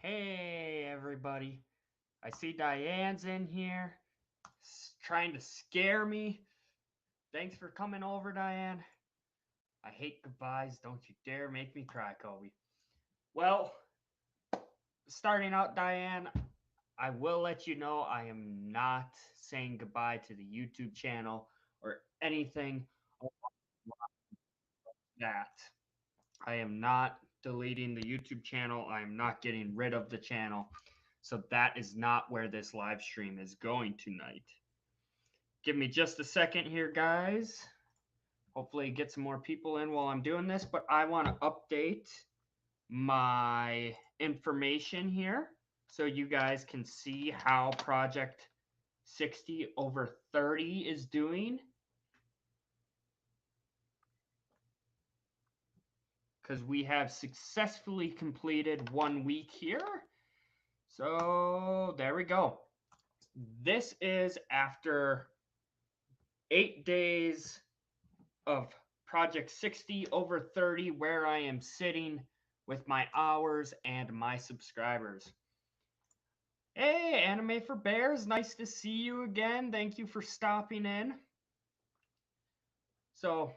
Hey, everybody. I see Diane's in here trying to scare me. Thanks for coming over, Diane. I hate goodbyes. Don't you dare make me cry, Kobe. Well, starting out, Diane, I will let you know I am not saying goodbye to the YouTube channel or anything like that. I am not deleting the YouTube channel. I am not getting rid of the channel. So that is not where this live stream is going tonight. Give me just a second here, guys. Hopefully get some more people in while I'm doing this, but I want to update my information here so you guys can see how Project 60 over 30 is doing. Because we have successfully completed 1 week here. So there we go. This is after 8 days of Project 60 over 30, where I am sitting with my hours and my subscribers. Hey, Anime for Bears, nice to see you again. Thank you for stopping in. So,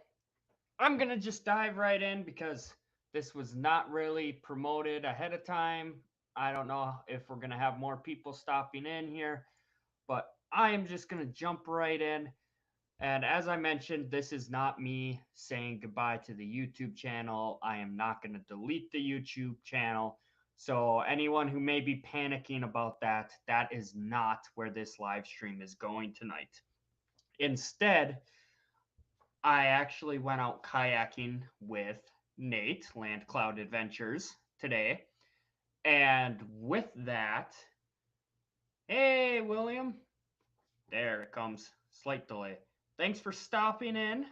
I'm going to just dive right in because this was not really promoted ahead of time. I don't know if we're going to have more people stopping in here, but I am just going to jump right in. And as I mentioned, this is not me saying goodbye to the YouTube channel. I am not going to delete the YouTube channel. So anyone who may be panicking about that, that is not where this live stream is going tonight. Instead, I actually went out kayaking with Nate, Land Cloud Adventures, today. And with that, hey, William. There it comes. Slight delay. Thanks for stopping in.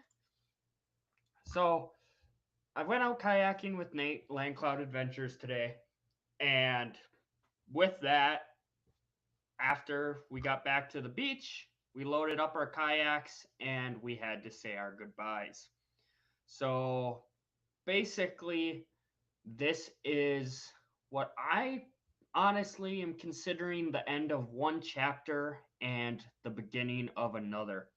So, I went out kayaking with Nate, Land Cloud Adventures, today. And with that, after we got back to the beach, we loaded up our kayaks and we had to say our goodbyes. So, basically, this is what I honestly am considering the end of one chapter and the beginning of another.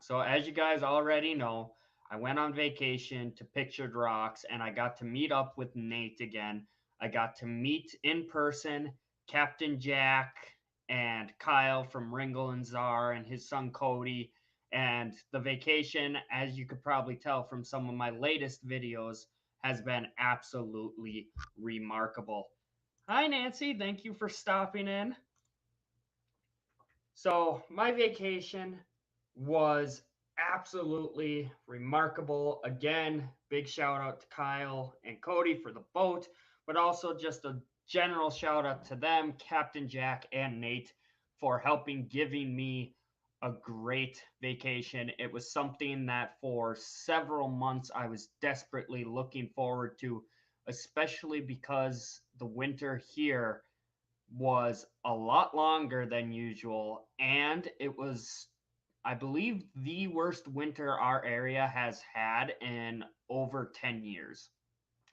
So, as you guys already know, I went on vacation to Pictured Rocks and I got to meet up with Nate again. I got to meet in person Captain Jack and Kyle from Ringle and Czar and his son Cody. And the vacation, as you could probably tell from some of my latest videos, has been absolutely remarkable. Hi, Nancy. Thank you for stopping in. So, my vacation was absolutely remarkable. Again, big shout out to Kyle and Cody for the boat, but also just a general shout out to them, Captain Jack and Nate, for helping giving me a great vacation. It was something that for several months I was desperately looking forward to, especially because the winter here was a lot longer than usual, and it was, I believe, the worst winter our area has had in over 10 years,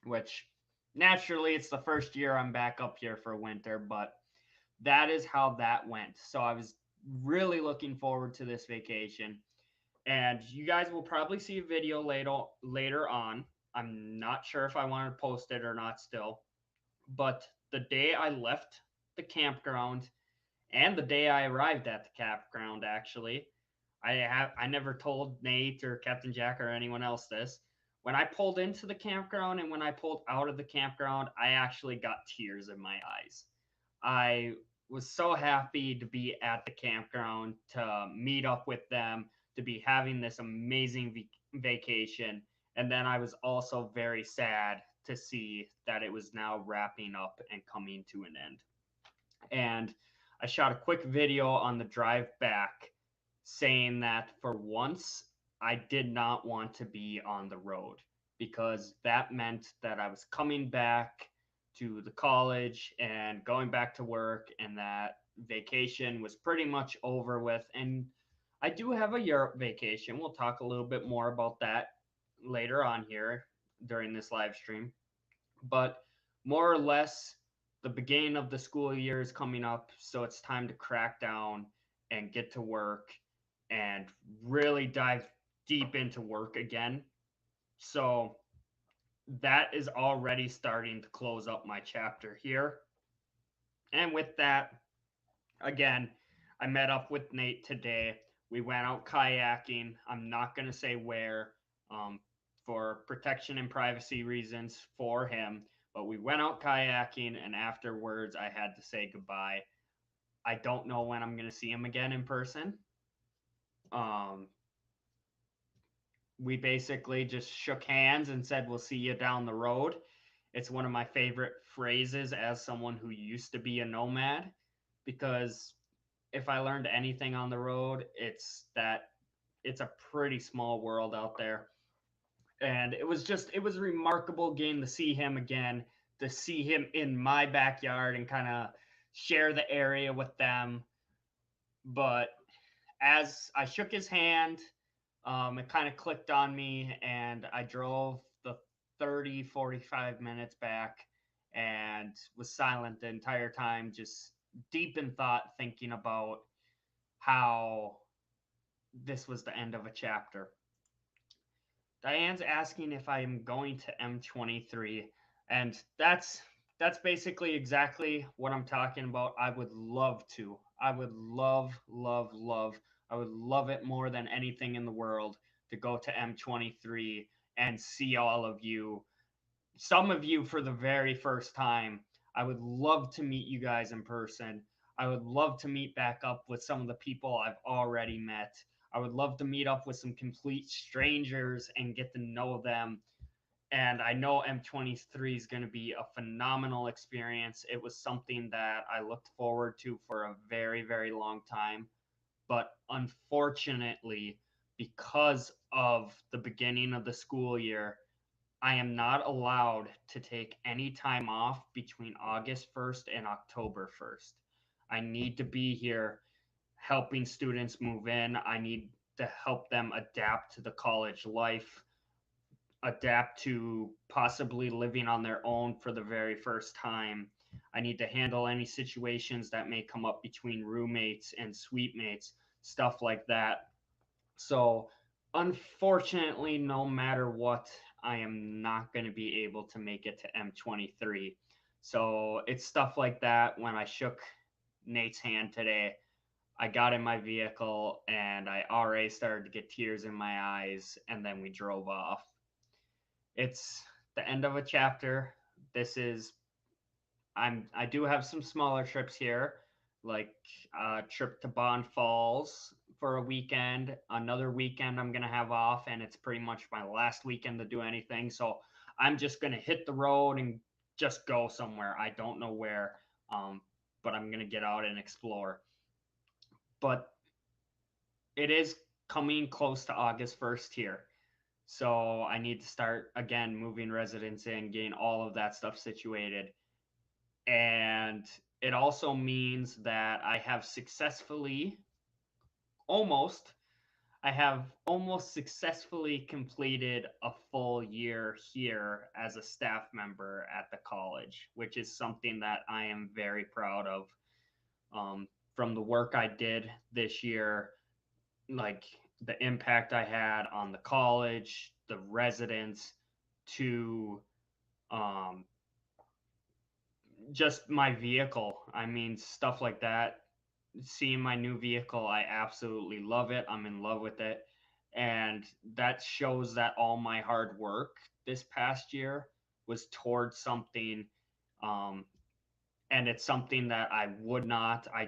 which naturally it's the first year I'm back up here for winter, but that is how that went. So I was really looking forward to this vacation. And you guys will probably see a video later on. I'm not sure if I want to post it or not still, but the day I left the campground and the day I arrived at the campground, actually, I never told Nate or Captain Jack or anyone else this. When I pulled into the campground and when I pulled out of the campground, I actually got tears in my eyes. I was so happy to be at the campground, to meet up with them, to be having this amazing vacation. And then I was also very sad to see that it was now wrapping up and coming to an end. And I shot a quick video on the drive back saying that for once I did not want to be on the road because that meant that I was coming back to the college and going back to work, and that vacation was pretty much over with. And I do have a Europe vacation. We'll talk a little bit more about that later on here during this live stream. But more or less, the beginning of the school year is coming up, so it's time to crack down and get to work and really dive deep into work again. So that is already starting to close up my chapter here. And with that, again, I met up with Nate today. We went out kayaking. I'm not going to say where um, for protection and privacy reasons for him, but we went out kayaking, and afterwards, I had to say goodbye. I don't know when I'm going to see him again in person. Um, we basically just shook hands and said, "We'll see you down the road." It's one of my favorite phrases as someone who used to be a nomad because if I learned anything on the road, it's that it's a pretty small world out there. And it was a remarkable game to see him again, to see him in my backyard and kind of share the area with them. But as I shook his hand, it kind of clicked on me, and I drove the 30-45 minutes back and was silent the entire time, just deep in thought, thinking about how this was the end of a chapter. Diane's asking if I am going to M23, and that's basically exactly what I'm talking about. I would love to. I would love, love, love. I would love it more than anything in the world to go to M23 and see all of you, some of you for the very first time. I would love to meet you guys in person. I would love to meet back up with some of the people I've already met. I would love to meet up with some complete strangers and get to know them. And I know M23 is going to be a phenomenal experience. It was something that I looked forward to for a very, very long time. But unfortunately, because of the beginning of the school year, I am not allowed to take any time off between August 1st and October 1st. I need to be here helping students move in. I need to help them adapt to the college life, adapt to possibly living on their own for the very first time. I need to handle any situations that may come up between roommates and suite mates, stuff like that. So, unfortunately, no matter what, I am not going to be able to make it to M23. So, it's stuff like that. When I shook Nate's hand today, I got in my vehicle and I already started to get tears in my eyes, and then we drove off. It's the end of a chapter. This is I do have some smaller trips here, like a trip to Bond Falls for a weekend. Another weekend I'm gonna have off, and it's pretty much my last weekend to do anything. So I'm just gonna hit the road and just go somewhere. I don't know where, but I'm gonna get out and explore. But it is coming close to August 1st here. So I need to start again moving residents in, getting all of that stuff situated. And it also means that almost I have almost successfully completed a full year here as a staff member at the college, which is something that I am very proud of. From the work I did this year, like the impact I had on the college, the residents, to um, just my vehicle. I mean, stuff like that. Seeing my new vehicle, I absolutely love it. I'm in love with it. And that shows that all my hard work this past year was towards something. Um, and it's something that I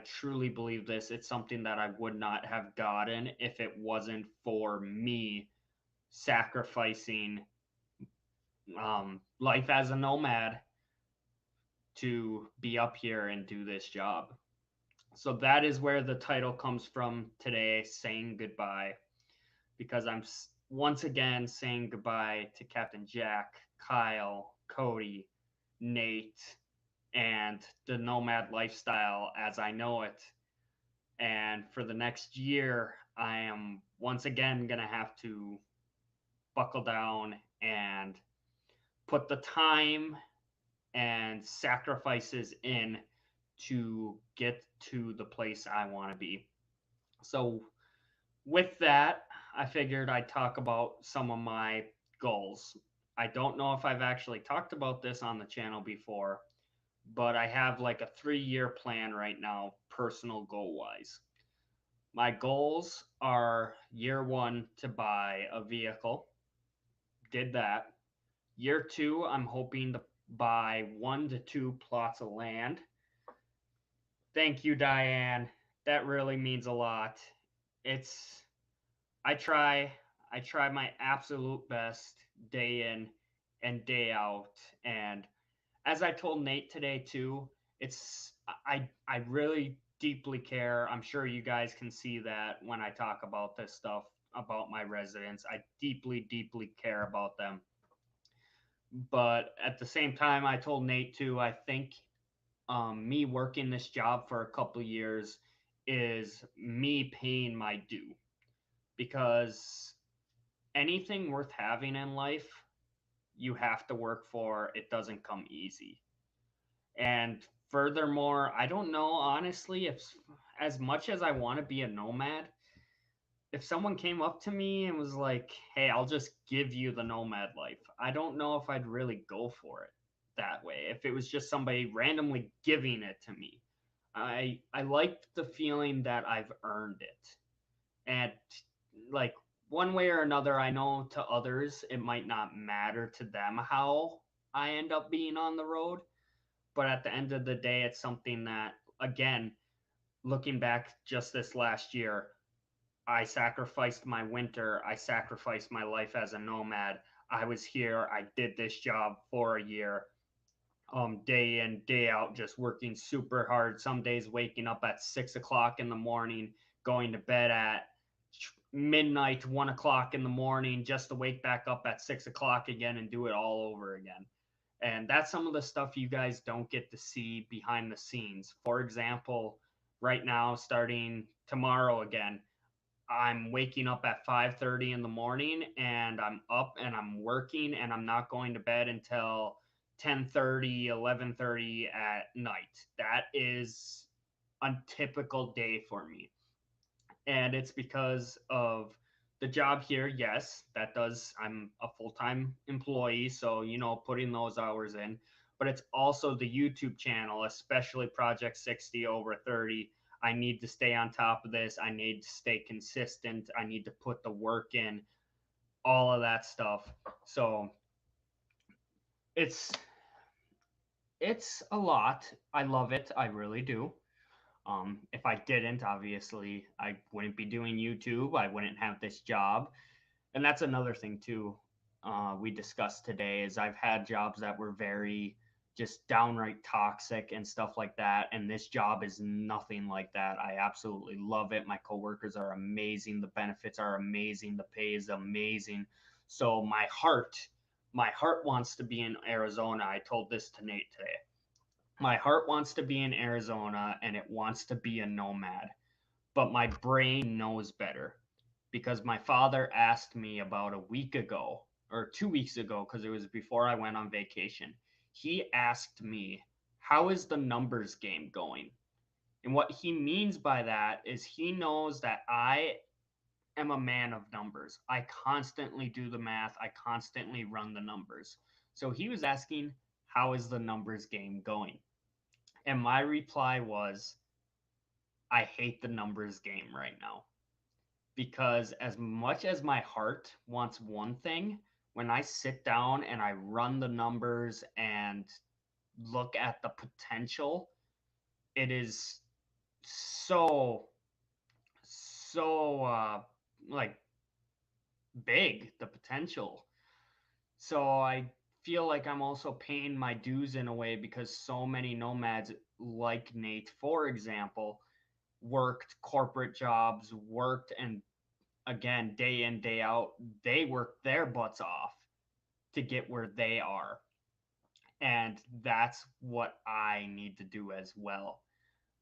truly believe this, it's something that I would not have gotten if it wasn't for me sacrificing life as a nomad to be up here and do this job. So that is where the title comes from today, saying goodbye, because I'm once again saying goodbye to Captain Jack, Kyle, Cody, Nate, and the nomad lifestyle as I know it. And for the next year, I am once again going to have to buckle down and put the time and sacrifices in to get to the place I want to be. So, with that, I figured I'd talk about some of my goals. I don't know if I've actually talked about this on the channel before, but I have like a 3 year plan right now, personal goal wise. My goals are year one to buy a vehicle, did that. Year two, I'm hoping to buy 1 to 2 plots of land. Thank you, Diane. That really means a lot. It's I try I try my absolute best day in and day out. And as I told Nate today too, it's I really deeply care. I'm sure you guys can see that when I talk about this stuff about my residents. I deeply care about them. But at the same time, I told Nate too, I think me working this job for a couple of years is me paying my due, because anything worth having in life, you have to work for. It doesn't come easy. And furthermore, I don't know honestly if, as much as I want to be a nomad, if someone came up to me and was like, "Hey, I'll just give you the nomad life," I don't know if I'd really go for it that way. If it was just somebody randomly giving it to me, I like the feeling that I've earned it. And like, one way or another, I know to others it might not matter to them how I end up being on the road, but at the end of the day, it's something that, again, looking back just this last year, I sacrificed my winter. I sacrificed my life as a nomad. I was here. I did this job for a year, day in, day out, just working super hard. Some days waking up at 6 o'clock in the morning, going to bed at midnight, 1 o'clock in the morning, just to wake back up at 6 o'clock again and do it all over again. And that's some of the stuff you guys don't get to see behind the scenes. For example, right now, starting tomorrow again, I'm waking up at 5:30 in the morning, and I'm up and I'm working, and I'm not going to bed until 10:30, 11:30 at night. That is a typical day for me. And it's because of the job here. Yes, that does, I'm a full-time employee, so putting those hours in, but it's also the YouTube channel, especially Project 60 over 30. I need to stay on top of this. I need to stay consistent. I need to put the work in, all of that stuff. So it's it's a lot. I love it. I really do. If I didn't, obviously, I wouldn't be doing YouTube. I wouldn't have this job. And that's another thing too. We discussed today is I've had jobs that were very just downright toxic and stuff like that, and this job is nothing like that. I absolutely love it. My coworkers are amazing. The benefits are amazing. The pay is amazing. So my heart wants to be in Arizona. I told this to Nate today. My heart wants to be in Arizona and it wants to be a nomad, but my brain knows better, because my father asked me about a week ago or 2 weeks ago, because it was before I went on vacation. He asked me, "How is the numbers game going?" And what he means by that is he knows that I am a man of numbers. I constantly do the math, I constantly run the numbers. So he was asking, "How is the numbers game going?" And my reply was, "I hate the numbers game right now." Because as much as my heart wants one thing, when I sit down and I run the numbers and look at the potential, it is so, so, like, big, the potential. So I feel like I'm also paying my dues in a way, because so many nomads like Nate, for example, worked corporate jobs, worked and again, day in, day out, they work their butts off to get where they are. And that's what I need to do as well.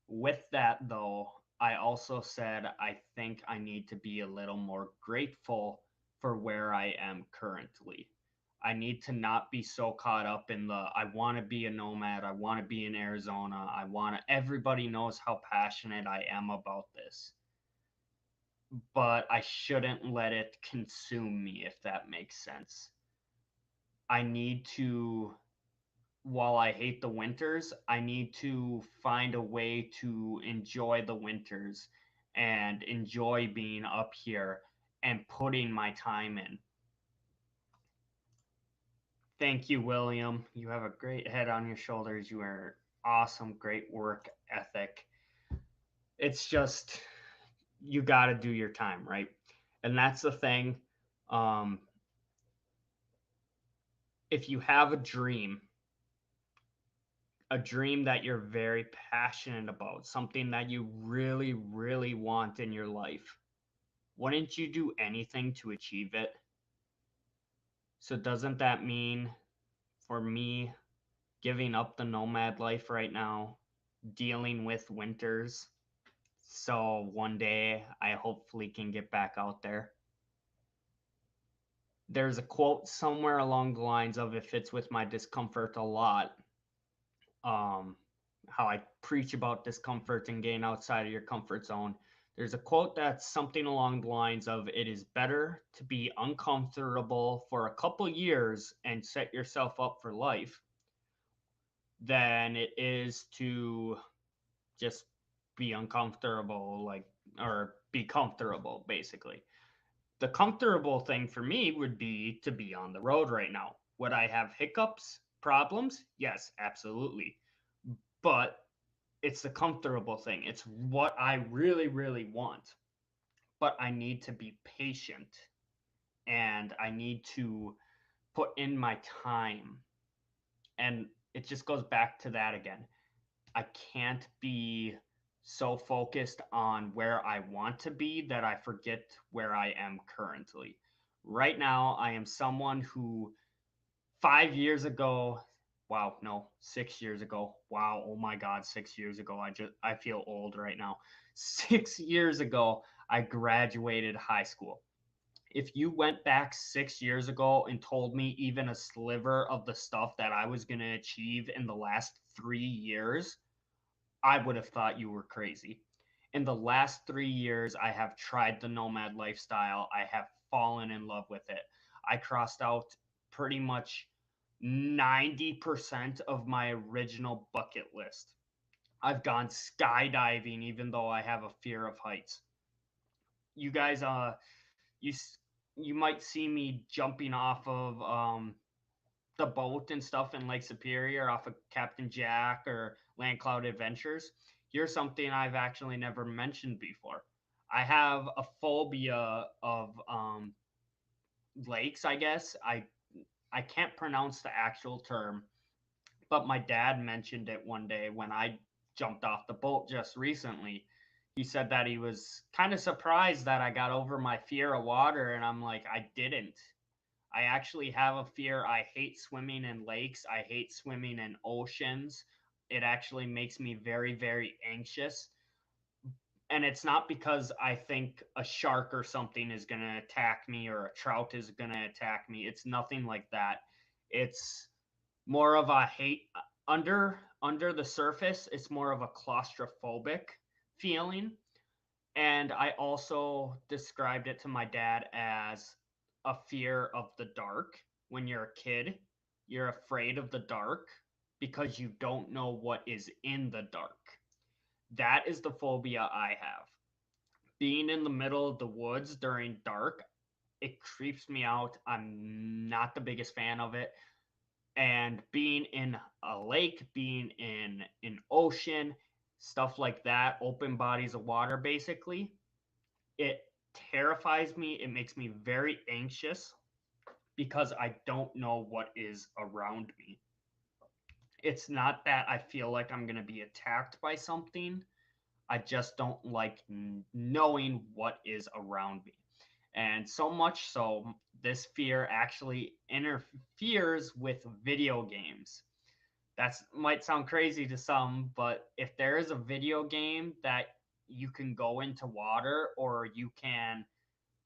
With that, though, I also said I think I need to be a little more grateful for where I am currently. I need to not be so caught up in the I want to be a nomad, I want to be in Arizona, I want to everybody knows how passionate I am about this. But I shouldn't let it consume me, if that makes sense. I need to, while I hate the winters, I need to find a way to enjoy the winters and enjoy being up here and putting my time in. Thank you, William. You have a great head on your shoulders. You are awesome, great work ethic. It's just, you got to do your time, right? And that's the thing. Um, if you have a dream that you're very passionate about, something that you really, really want in your life, wouldn't you do anything to achieve it? So, doesn't that mean for me giving up the nomad life right now, dealing with winters, so one day I hopefully can get back out there? There's a quote somewhere along the lines of it fits with my discomfort a lot. Um, how I preach about discomfort and getting outside of your comfort zone. There's a quote that's something along the lines of it is better to be uncomfortable for a couple years and set yourself up for life than it is to just be uncomfortable, like, or be comfortable, basically. The comfortable thing for me would be to be on the road right now. Would I have hiccups, problems? Yes, absolutely. But it's the comfortable thing. It's what I really, really want. But I need to be patient and I need to put in my time. And it just goes back to that again. I can't be so focused on where I want to be that I forget where I am currently. Right now, I am someone who 5 years ago, wow, no, 6 years ago, wow, oh my God, 6 years ago, I feel old right now. 6 years ago, I graduated high school. If you went back 6 years ago and told me even a sliver of the stuff that I was going to achieve in the last 3 years, I would have thought you were crazy. In the last 3 years, I have tried the nomad lifestyle. I have fallen in love with it. I crossed out pretty much 90% of my original bucket list. I've gone skydiving even though I have a fear of heights. You guys you you might see me jumping off of the boat and stuff in Lake Superior off of Captain Jack or Land Cloud Adventures. Here's something I've actually never mentioned before. I have a phobia of lakes, I guess. I can't pronounce the actual term, but my dad mentioned it one day when I jumped off the boat just recently. He said that he was kind of surprised that I got over my fear of water, and I'm like, I didn't. I actually have a fear. I hate swimming in lakes. I hate swimming in oceans. It actually makes me very, very anxious. And it's not because I think a shark or something is going to attack me or a trout is going to attack me. It's nothing like that. It's more of a hate under the surface. It's more of a claustrophobic feeling. And I also described it to my dad as a fear of the dark. When you're a kid, you're afraid of the dark because you don't know what is in the dark. That is the phobia I have. Being in the middle of the woods during dark, it creeps me out. I'm not the biggest fan of it. And being in a lake, being in an ocean, stuff like that, open bodies of water, basically, it terrifies me. It makes me very anxious because I don't know what is around me. It's not that I feel like I'm going to be attacked by something. I just don't like knowing what is around me. And so much so, this fear actually interferes with video games. That might sound crazy to some, but if there is a video game that you can go into water or you can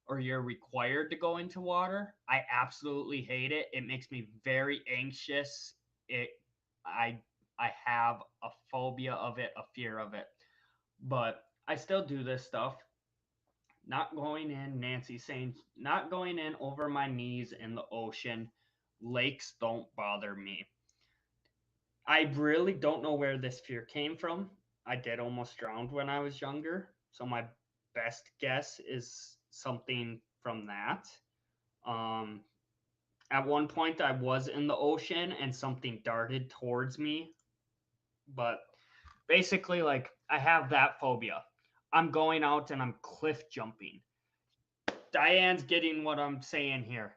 or you're required to go into water. I absolutely hate it. It makes me very anxious. It I I have a phobia of it, a fear of it. But I still do this stuff. Not going in, Nancy saying, not going in over my knees in the ocean. Lakes don't bother me. I really don't know where this fear came from. I did almost drown when I was younger, so my best guess is something from that. Um, at one point, I was in the ocean and something darted towards me, but basically, like, I have that phobia. I'm going out and I'm cliff jumping. Diane's getting what I'm saying here.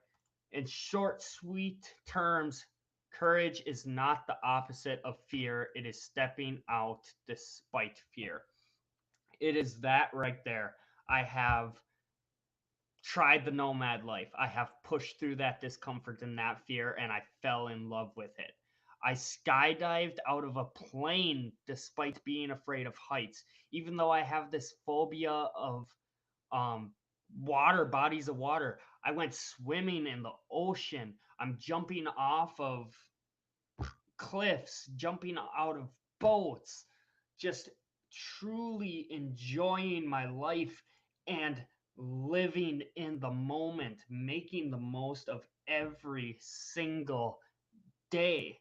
In short, sweet terms, courage is not the opposite of fear. It is stepping out despite fear. It is that right there. I have tried the nomad life. I have pushed through that discomfort and that fear, and I fell in love with it. I skydived out of a plane despite being afraid of heights, even though I have this phobia of um, water, bodies of water. I went swimming in the ocean. I'm jumping off of cliffs, jumping out of boats, just truly enjoying my life and living in the moment, making the most of every single day.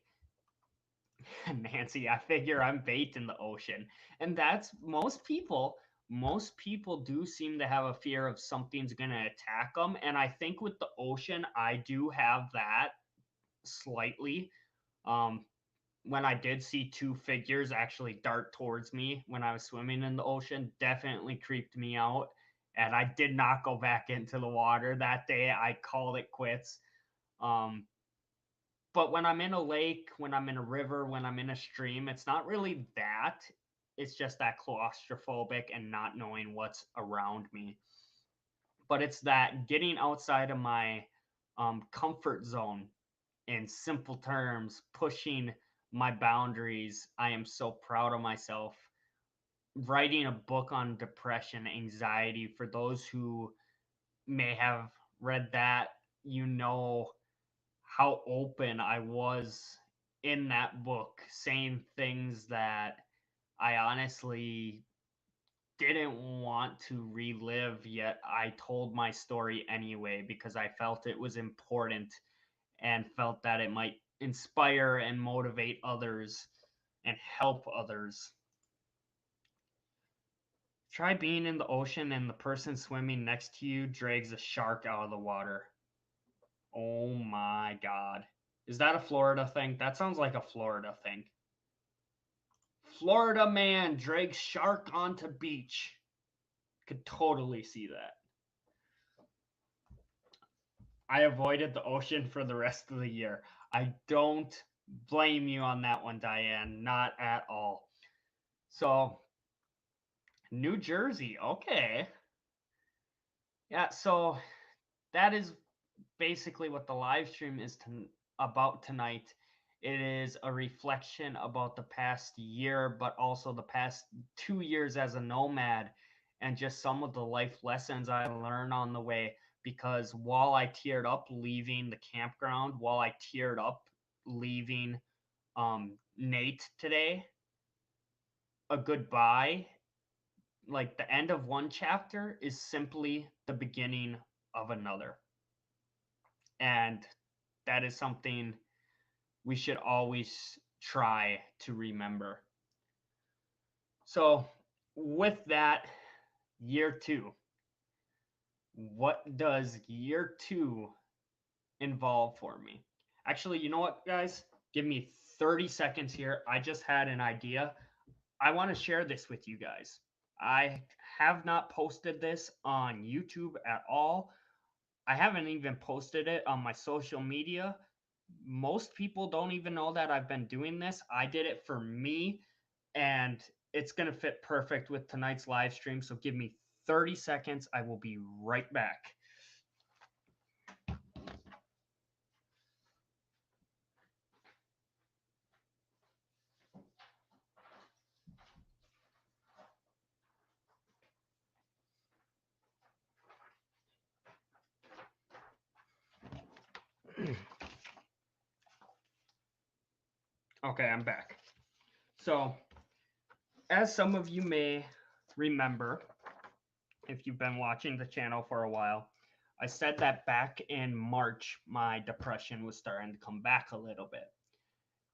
Nancy, I figure I'm bait in the ocean. And that's most people do seem to have a fear of something's going to attack them. And I think with the ocean, I do have that slightly. Um, when I did see two figures actually dart towards me when I was swimming in the ocean, definitely creeped me out. And I did not go back into the water that day. I called it quits. Um, but when I'm in a lake, when I'm in a river, when I'm in a stream, it's not really that. It's just that claustrophobic and not knowing what's around me. But it's that getting outside of my comfort zone in simple terms, pushing my boundaries. I am so proud of myself. Writing a book on depression, anxiety, for those who may have read that, you know how open I was in that book, saying things that I honestly didn't want to relive, yet I told my story anyway because I felt it was important and felt that it might inspire and motivate others and help others. Try being in the ocean and the person swimming next to you drags a shark out of the water. Oh my god. Is that a Florida thing? That sounds like a Florida thing. Florida man drags shark onto beach. Could totally see that. I avoided the ocean for the rest of the year. I don't blame you on that one, Diane. Not at all. So, New Jersey. Okay. Yeah, so that is basically what the live stream is about tonight. It is a reflection about the past year, but also the past 2 years as a nomad and just some of the life lessons I learned on the way. Because while I teared up leaving the campground, while I teared up leaving Nate today, a goodbye, like the end of one chapter, is simply the beginning of another. And that is something we should always try to remember. So, with that, year two. What does year two involve for me? Actually, you know what, guys? Give me 30 seconds here. I just had an idea. I want to share this with you guys. I have not posted this on YouTube at all. I haven't even posted it on my social media. Most people don't even know that I've been doing this. I did it for me, and it's going to fit perfect with tonight's live stream. So give me 30 seconds. I will be right back. Okay, I'm back. So, as some of you may remember, if you've been watching the channel for a while, I said that back in March, my depression was starting to come back a little bit.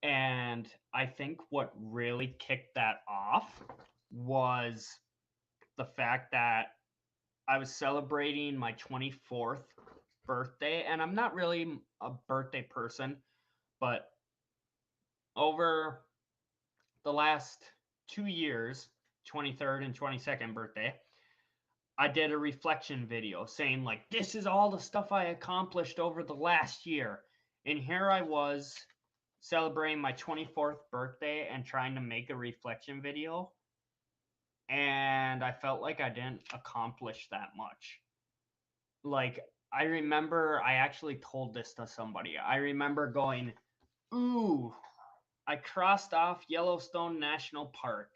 And I think what really kicked that off was the fact that I was celebrating my 24th birthday, and I'm not really a birthday person, but over the last 2 years, 23rd and 22nd birthday, I did a reflection video saying, like, this is all the stuff I accomplished over the last year. And here I was celebrating my 24th birthday and trying to make a reflection video. And I felt like I didn't accomplish that much. Like, I remember I actually told this to somebody. I remember going, ooh, I crossed off Yellowstone National Park.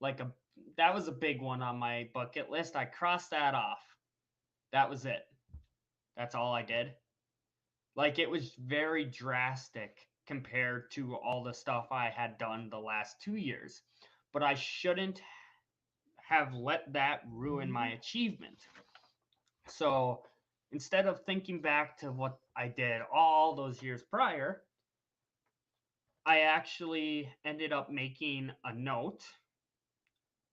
That was a big one on my bucket list. I crossed that off. That was it. That's all I did. Like, it was very drastic compared to all the stuff I had done the last 2 years. But I shouldn't have let that ruin my achievement. So instead of thinking back to what I did all those years prior, I actually ended up making a note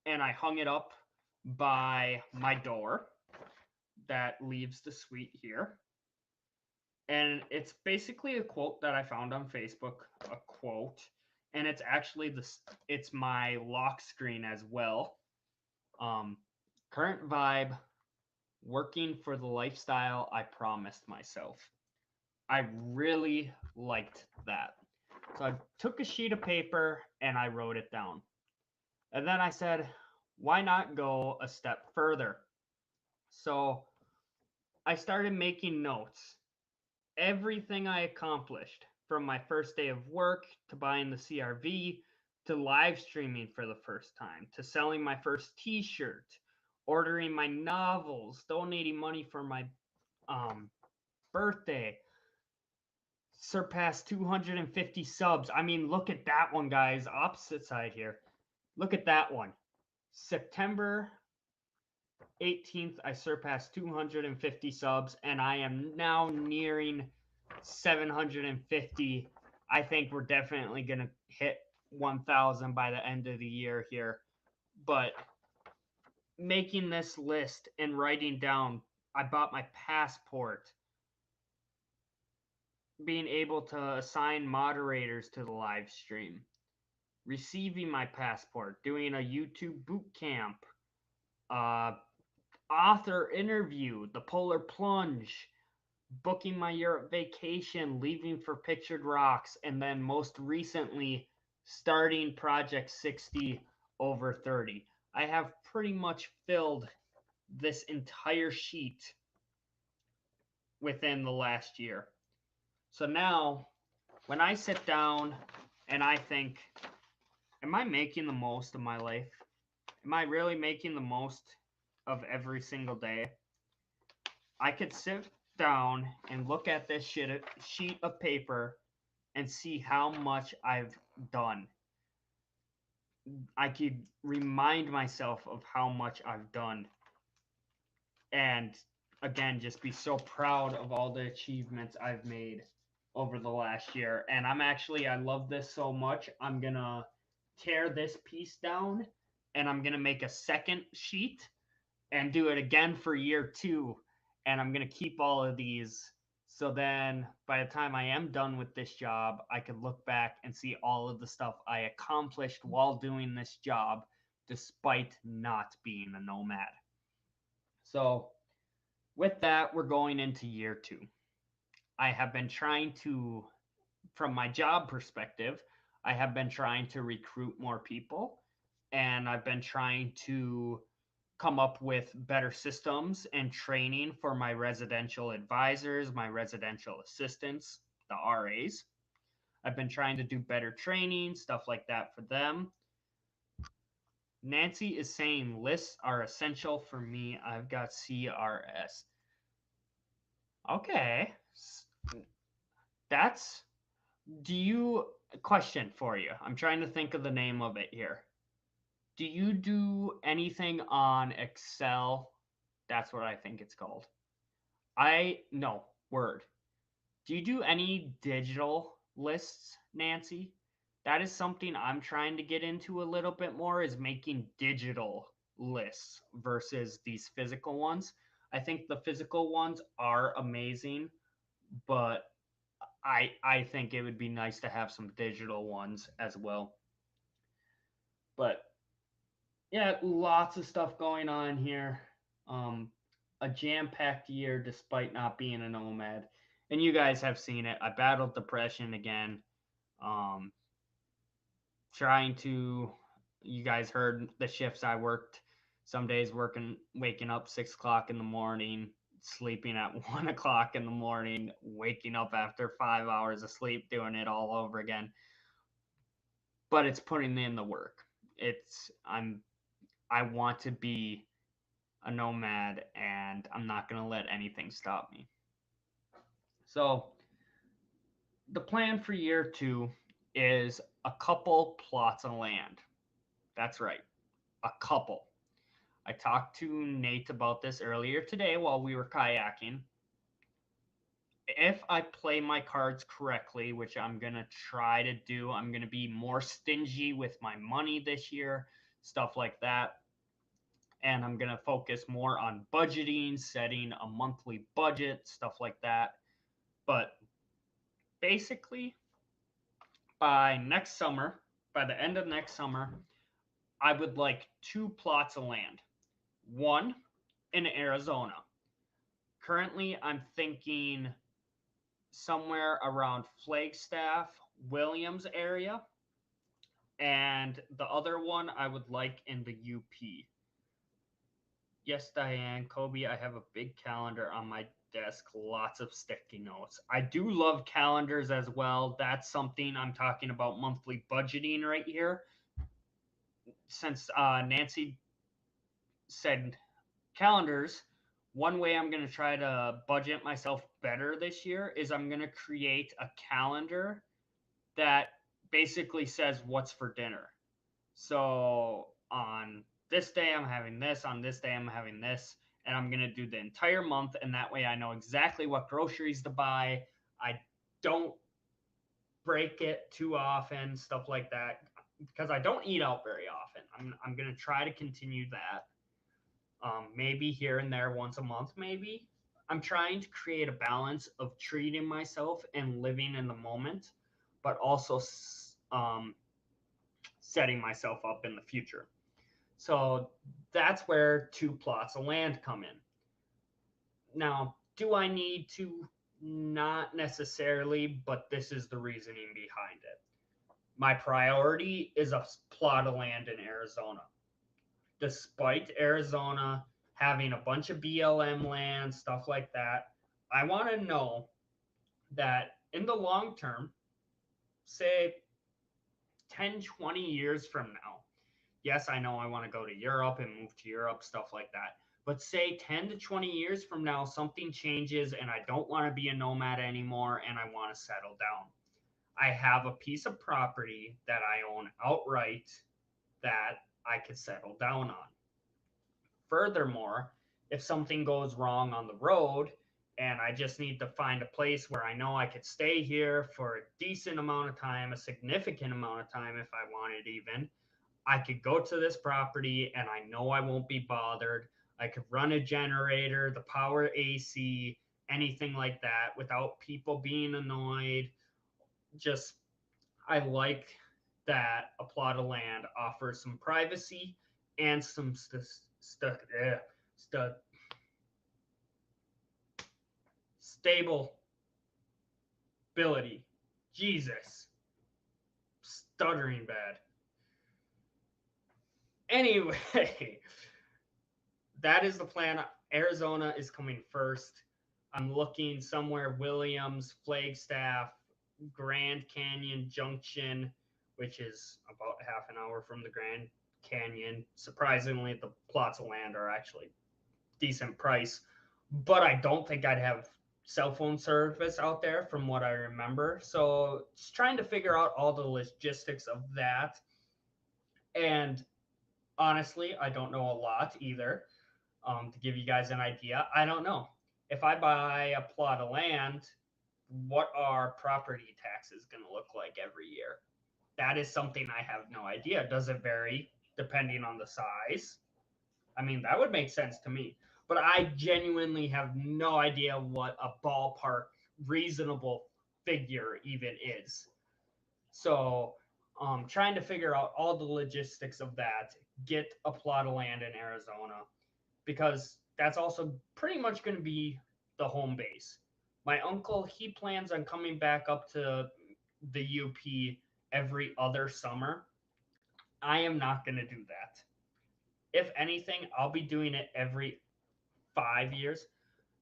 and I hung it up by my door that leaves the suite here. And it's basically a quote that I found on Facebook, a quote, and it's actually it's my lock screen as well. Current vibe, working for the lifestyle I promised myself. I really liked that. So I took a sheet of paper and I wrote it down. And then I said, why not go a step further? So I started making notes. Everything I accomplished, from my first day of work to buying the CRV to live streaming for the first time to selling my first t-shirt, ordering my novels, donating money for my birthday, surpassed 250 subs. I mean, look at that one, guys. Opposite side here. Look at that one. September 18th, I surpassed 250 subs, and I am now nearing 750. I think we're definitely going to hit 1,000 by the end of the year here. But making this list and writing down, I bought my passport, being able to assign moderators to the live stream, receiving my passport, doing a YouTube boot camp, author interview, the polar plunge, booking my Europe vacation, leaving for Pictured Rocks, and then most recently starting Project 60 over 30. I have pretty much filled this entire sheet within the last year. So now, when I sit down and I think, am I making the most of my life? Am I really making the most of every single day? I could sit down and look at this sheet of paper and see how much I've done. I could remind myself of how much I've done. And again, just be so proud of all the achievements I've made over the last year. And I love this so much. I'm going to tear this piece down and I'm going to make a second sheet and do it again for year 2. And I'm going to keep all of these. So then by the time I am done with this job, I could look back and see all of the stuff I accomplished while doing this job, despite not being a nomad. So with that, we're going into year 2. I have been trying to, from my job perspective, I have been trying to recruit more people, and I've been trying to come up with better systems and training for my residential advisors, my residential assistants, the RAs. I've been trying to do better training, stuff like that for them. Nancy is saying lists are essential for me. I've got CRS. Okay. Do you A question for you. I'm trying to think of the name of it here. Do you do anything on Excel? That's what I think it's called. No, Word. Do you do any digital lists, Nancy? That is something I'm trying to get into a little bit more, is making digital lists versus these physical ones. I think the physical ones are amazing, but I think it would be nice to have some digital ones as well. But yeah, lots of stuff going on here. Um, a jam-packed year despite not being a nomad. And you guys have seen it. I battled depression again. Um, trying to, you guys heard the shifts I worked. Some days waking up 6 o'clock in the morning, sleeping at 1 o'clock in the morning, waking up after 5 hours of sleep, doing it all over again. But it's putting in the work. I want to be a nomad, and I'm not going to let anything stop me. So, the plan for year 2 is a couple plots of land. That's right, a couple. I talked to Nate about this earlier today while we were kayaking. If I play my cards correctly, which I'm going to try to do, I'm going to be more stingy with my money this year, stuff like that. And I'm going to focus more on budgeting, setting a monthly budget, stuff like that. But basically, by next summer, by the end of next summer, I would like 2 plots of land. One in Arizona. Currently, I'm thinking somewhere around Flagstaff, Williams area. And the other one I would like in the UP. Yes, Diane, Kobe, I have a big calendar on my desk, lots of sticky notes. I do love calendars as well. That's something I'm talking about, monthly budgeting right here. Since Nancy said calendars, one way I'm going to try to budget myself better this year is I'm going to create a calendar that basically says what's for dinner. So on this day, I'm having this. On this day, I'm having this. And I'm going to do the entire month. And that way I know exactly what groceries to buy. I don't break it too often, stuff like that, because I don't eat out very often. I'm going to try to continue that. Maybe here and there once a month, maybe. I'm trying to create a balance of treating myself and living in the moment, but also setting myself up in the future. So that's where 2 plots of land come in. Now, do I need to? Not necessarily, but this is the reasoning behind it. My priority is a plot of land in Arizona. Despite Arizona having a bunch of BLM land, stuff like that, I want to know that in the long term, say 10, 20 years from now, yes, I know I want to go to Europe and move to Europe, stuff like that. But say 10 to 20 years from now, something changes and I don't want to be a nomad anymore and I want to settle down. I have a piece of property that I own outright that I could settle down on. Furthermore, if something goes wrong on the road and I just need to find a place where I know I could stay here for a decent amount of time, a significant amount of time if I wanted even, I could go to this property and I know I won't be bothered. I could run a generator, the power AC, anything like that without people being annoyed. Just, I like that a plot of land offers some privacy and some stable ability. Jesus, stuttering bad. Anyway, that is the plan. Arizona is coming first. I'm looking somewhere Williams, Flagstaff, Grand Canyon Junction, which is about half an hour from the Grand Canyon. Surprisingly, the plots of land are actually decent price, but I don't think I'd have cell phone service out there from what I remember. So just trying to figure out all the logistics of that. And honestly, I don't know a lot either. To give you guys an idea, I don't know. If I buy a plot of land, what are property taxes going to look like every year? That is something I have no idea. Does it vary depending on the size? I mean, that would make sense to me. But I genuinely have no idea what a ballpark reasonable figure even is. So, trying to figure out all the logistics of that, get a plot of land in Arizona, because that's also pretty much going to be the home base. My uncle, he plans on coming back up to the UP every other summer. I am not going to do that. If anything, I'll be doing it every 5 years.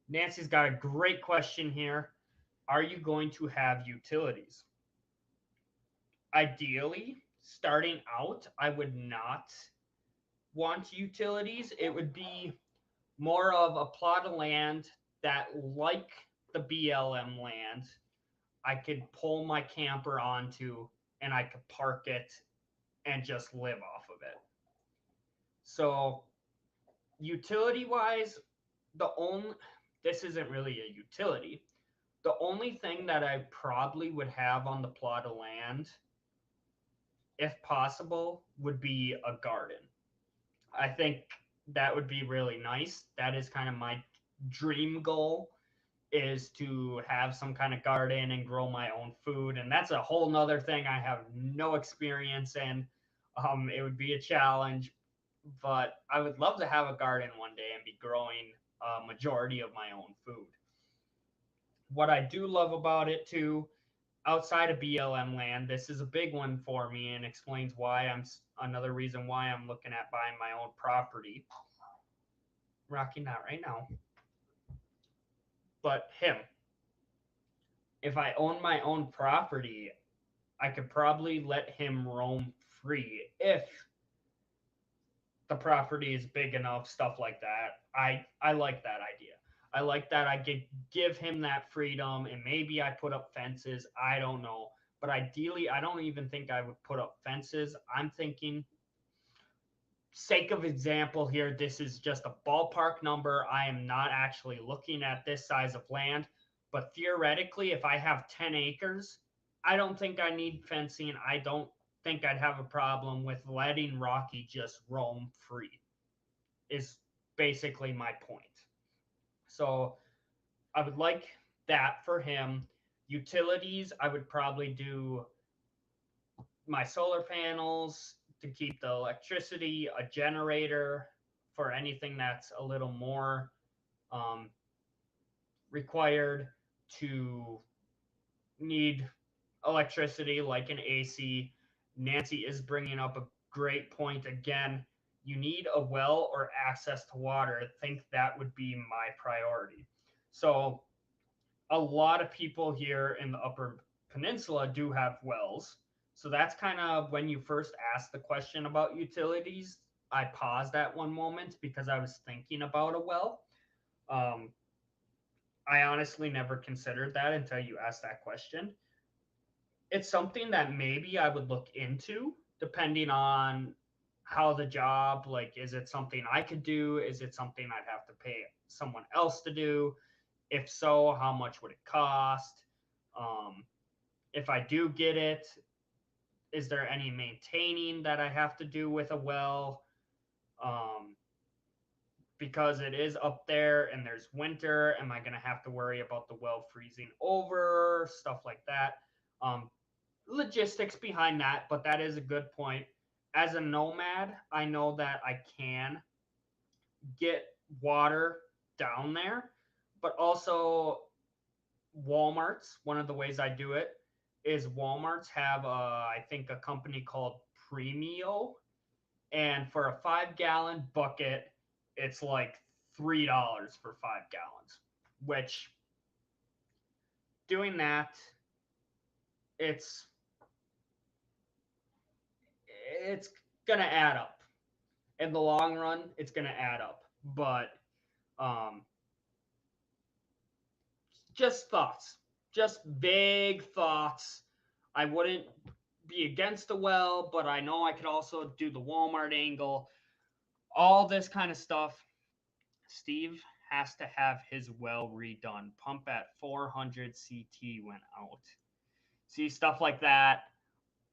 Nancy's got a great question here. Are you going to have utilities? Ideally, starting out, I would not want utilities. It would be more of a plot of land that, like the BLM land, I could pull my camper onto and I could park it and just live off of it. So, utility wise, the only this isn't really a utility. The only thing that I probably would have on the plot of land, if possible, would be a garden. I think that would be really nice. That is kind of my dream goal, is to have some kind of garden and grow my own food. And that's a whole nother thing I have no experience in. It would be a challenge, but I would love to have a garden one day and be growing a majority of my own food. What I do love about it too, outside of BLM land, this is a big one for me and explains why another reason why I'm looking at buying my own property. Rocky, not right now, but him. If I own my own property, I could probably let him roam free if the property is big enough, stuff like that. I like that idea. I like that I could give him that freedom, and maybe I put up fences. I don't know, but ideally, I don't even think I would put up fences. I'm thinking, sake of example here, this is just a ballpark number. I am not actually looking at this size of land, but theoretically, if I have 10 acres, I don't think I need fencing. I don't think I'd have a problem with letting Rocky just roam free, is basically my point. So I would like that for him. Utilities, I would probably do my solar panels to keep the electricity, a generator for anything that's a little more um, required to need electricity, like an AC. Nancy is bringing up a great point again. You need a well or access to water. I think that would be my priority. So, a lot of people here in the Upper Peninsula do have wells. So that's kind of when you first asked the question about utilities. I paused at one moment because I was thinking about a well. Um, I honestly never considered that until you asked that question. It's something that maybe I would look into depending on how the job, like, is it something I could do? Is it something I'd have to pay someone else to do? If so, how much would it cost? Um, if I do get it, is there any maintaining that I have to do with a well? Um, because it is up there and there's winter, am I going to have to worry about the well freezing over? Stuff like that. Um, Logistics behind that, but that is a good point. As a nomad, I know that I can get water down there, but also Walmart's, one of the ways I do it is Walmart's have I think a company called Premio, and for a 5 gallon bucket, it's like $3 for 5 gallons. Which, doing that, it's it's gonna add up in the long run. It's gonna add up, but um, just thoughts, just vague thoughts. I wouldn't be against a well, but I know I could also do the Walmart angle, all this kind of stuff. Steve has to have his well redone. Pump at 400 CT went out. See, stuff like that.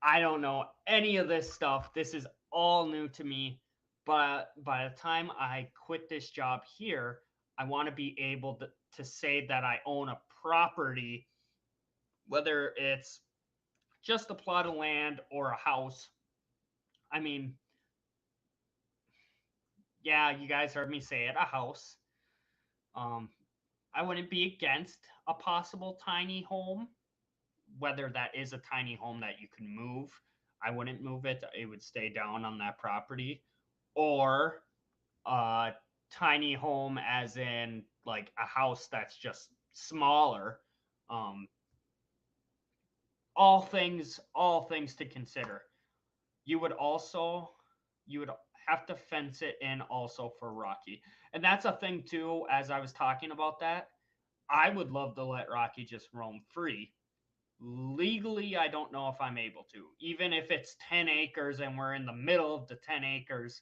I don't know any of this stuff. This is all new to me. But by the time I quit this job here, I want to be able to say that I own a property, whether it's just a plot of land or a house. I mean, yeah, you guys heard me say it, a house. Um, I wouldn't be against a possible tiny home, whether that is a tiny home that you can move. I wouldn't move it, it would stay down on that property. Or a tiny home, as in like a house that's just smaller. Um, all things to consider. You would also you would have to fence it in also for Rocky. And that's a thing too, as I was talking about that. I would love to let Rocky just roam free. Legally, I don't know if I'm able to. Even if it's 10 acres and we're in the middle of the 10 acres,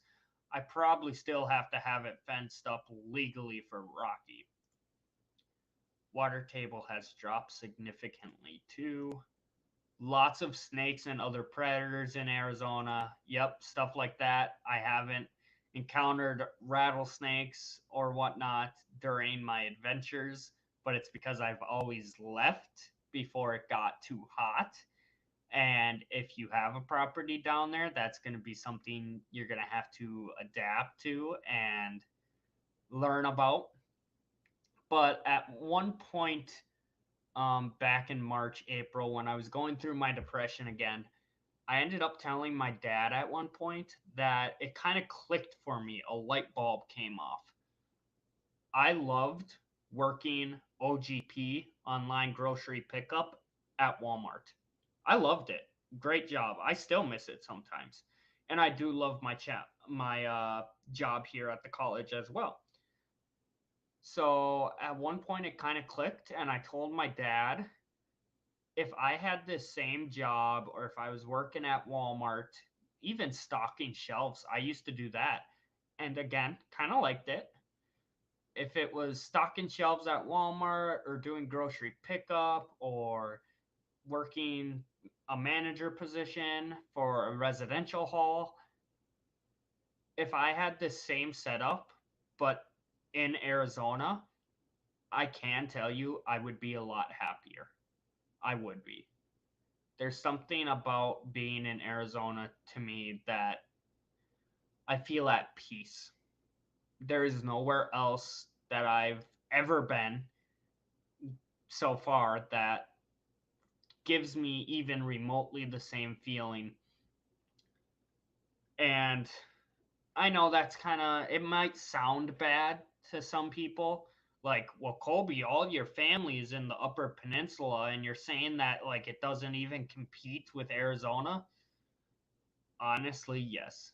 I probably still have to have it fenced up legally for Rocky. Water table has dropped significantly too. Lots of snakes and other predators in Arizona. Yep, stuff like that. I haven't encountered rattlesnakes or whatnot during my adventures, but it's because I've always left before it got too hot. And if you have a property down there, that's going to be something you're going to have to adapt to and learn about. But at one point, back in March, April, when I was going through my depression again, I ended up telling my dad at one point that it kind of clicked for me. A light bulb came off. I loved working OGP, online grocery pickup, at Walmart. I loved it. Great job. I still miss it sometimes. And I do love my job here at the college as well. So at one point it kind of clicked, and I told my dad, if I had this same job or if I was working at Walmart, even stocking shelves, I used to do that. And again, kind of liked it. If it was stocking shelves at Walmart or doing grocery pickup or working a manager position for a residential hall, if I had this same setup, but in Arizona, I can tell you I would be a lot happier. I would be. There's something about being in Arizona to me that I feel at peace. There is nowhere else that I've ever been so far that gives me even remotely the same feeling. And I know that's kind of, it might sound bad to some people. Like, well, Colby, all your family is in the Upper Peninsula, and you're saying that, like, it doesn't even compete with Arizona? Honestly, yes.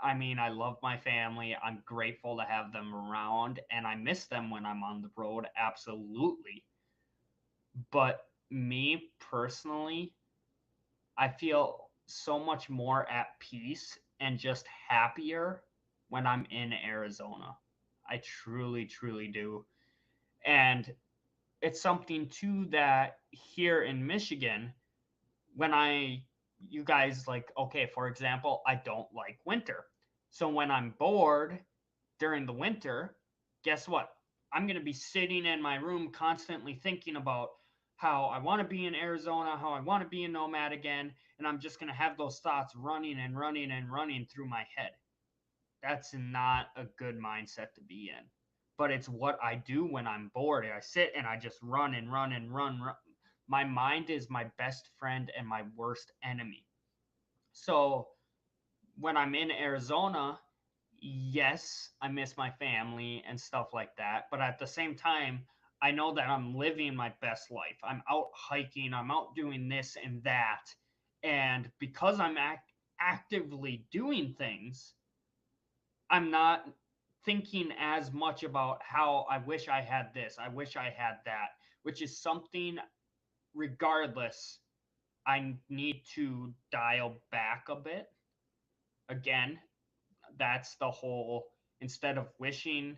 I mean, I love my family. I'm grateful to have them around, and I miss them when I'm on the road, absolutely. But me personally, I feel so much more at peace and just happier when I'm in Arizona. I truly, truly do. And it's something too that here in Michigan, when you guys like, okay, for example, I don't like winter. So when I'm bored during the winter, guess what? I'm going to be sitting in my room constantly thinking about how I want to be in Arizona, how I want to be a nomad again, and I'm just going to have those thoughts running and running and running through my head. That's not a good mindset to be in. But it's what I do when I'm bored. I sit and I just run and run and run. My mind is my best friend and my worst enemy. So when I'm in Arizona, yes, I miss my family and stuff like that. But at the same time, I know that I'm living my best life. I'm out hiking, I'm out doing this and that. And because I'm actively doing things, I'm not thinking as much about how I wish I had this, I wish I had that, which is something, regardless, I need to dial back a bit. Again, that's the whole, instead of wishing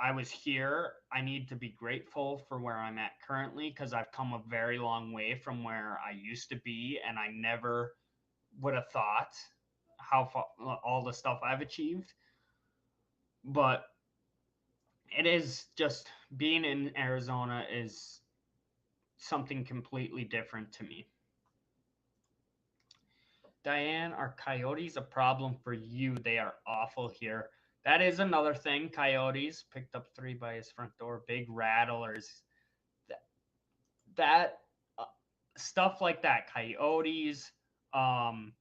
I was here, I need to be grateful for where I'm at currently because I've come a very long way from where I used to be, and I never would have thought how far, all the stuff I've achieved. But it is just, being in Arizona is something completely different to me. Diane, are coyotes a problem for you? They are awful here. That is another thing. Coyotes picked up 3 by his front door. Big rattlers. That, that stuff like that. Coyotes, um,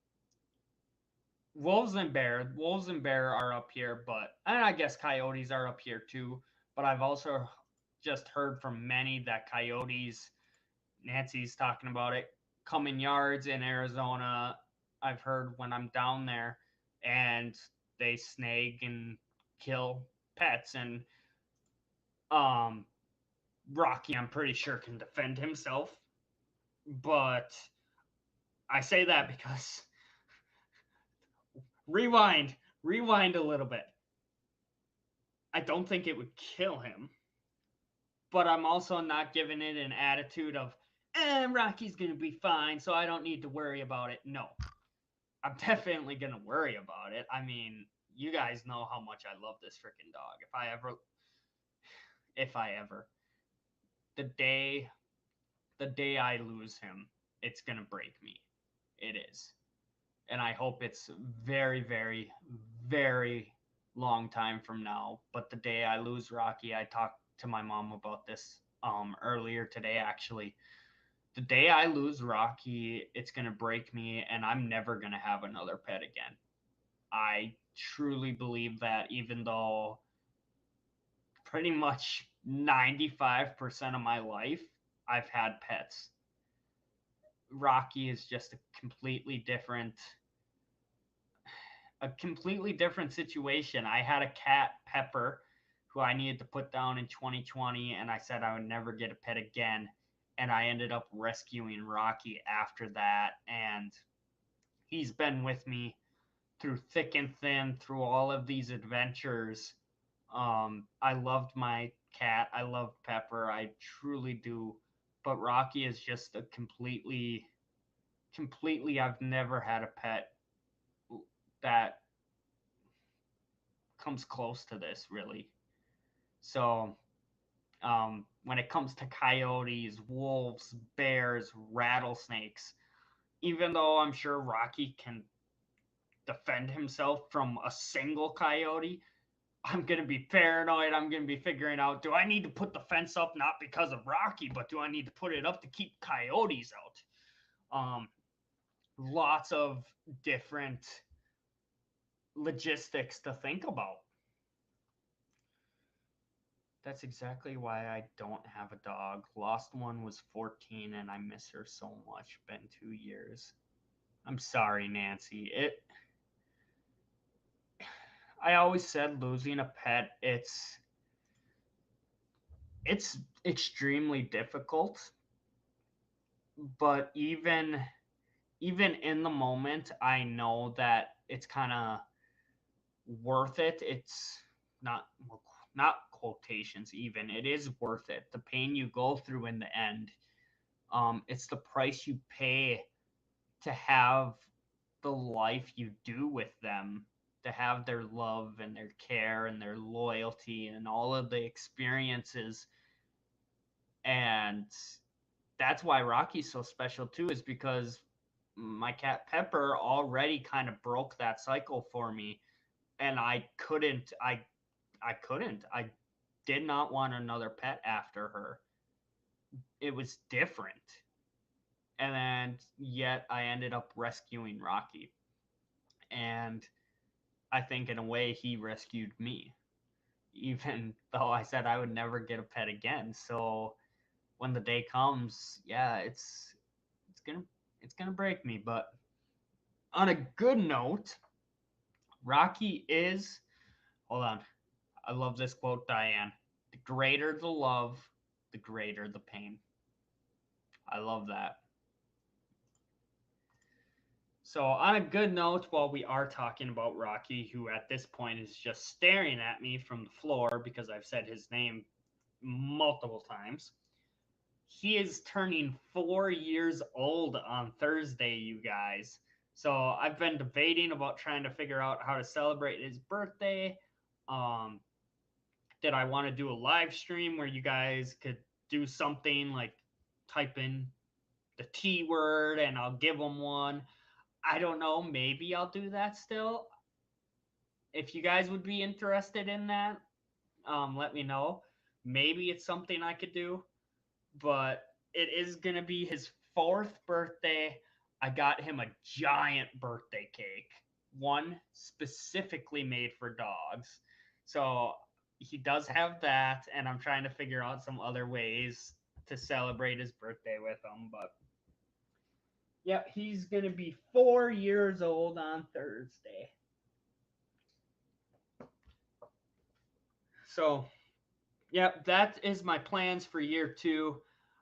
wolves and bear are up here, but, and I guess coyotes are up here too. But I've also just heard from many that coyotes, Nancy's talking about it, come in yards in Arizona. I've heard when I'm down there, and they snag and kill pets. And um, Rocky, I'm pretty sure, can defend himself. But I say that because rewind, rewind a little bit. I don't think it would kill him, but I'm also not giving it an attitude of, Rocky's going to be fine, so I don't need to worry about it. No, I'm definitely going to worry about it. I mean, you guys know how much I love this freaking dog. If I ever, the day, the day I lose him, it's going to break me. It is. And I hope it's very, very, very long time from now. But the day I lose Rocky, I talked to my mom about this earlier today, actually. The day I lose Rocky, it's going to break me, and I'm never going to have another pet again. I truly believe that, even though pretty much 95% of my life I've had pets. Rocky is just a completely different situation. I had a cat, Pepper, who I needed to put down in 2020, and I said I would never get a pet again. And I ended up rescuing Rocky after that, and he's been with me through thick and thin, through all of these adventures. I loved my cat. I loved Pepper. I truly do. But Rocky is just a completely, I've never had a pet that comes close to this, really. So, when it comes to coyotes, wolves, bears, rattlesnakes, even though I'm sure Rocky can defend himself from a single coyote, I'm going to be paranoid. I'm going to be figuring out, do I need to put the fence up not because of Rocky, but do I need to put it up to keep coyotes out? Lots of different logistics to think about. That's exactly why I don't have a dog. Lost one was 14 and I miss her so much. Been 2 years. I'm sorry, Nancy. I always said losing a pet, it's extremely difficult, but even in the moment, I know that it's kind of worth it. It's not not quotations even. It is worth it. The pain you go through in the end. It's the price you pay to have the life you do with them, to have their love and their care and their loyalty and all of the experiences. And that's why Rocky's so special too, is because my cat Pepper already kind of broke that cycle for me, and I did not want another pet after her. It was different. And yet I ended up rescuing Rocky. And I think in a way he rescued me, even though I said I would never get a pet again. So when the day comes, yeah, it's gonna it's gonna break me. But on a good note, Rocky is, hold on, I love this quote, Diane. The greater the love, the greater the pain. I love that. So, on a good note, while we are talking about Rocky, who at this point is just staring at me from the floor because I've said his name multiple times, he is turning 4 years old on Thursday, you guys. So, I've been debating about trying to figure out how to celebrate his birthday. Did I want to do a live stream where you guys could do something like type in the T word and I'll give them one? I don't know. Maybe I'll do that still. If you guys would be interested in that, let me know. Maybe it's something I could do, but it is going to be his 4th birthday. I got him a giant birthday cake, one specifically made for dogs. So he does have that, and I'm trying to figure out some other ways to celebrate his birthday with him. But yeah, he's going to be 4 years old on Thursday. So, yeah, that is my plans for year 2.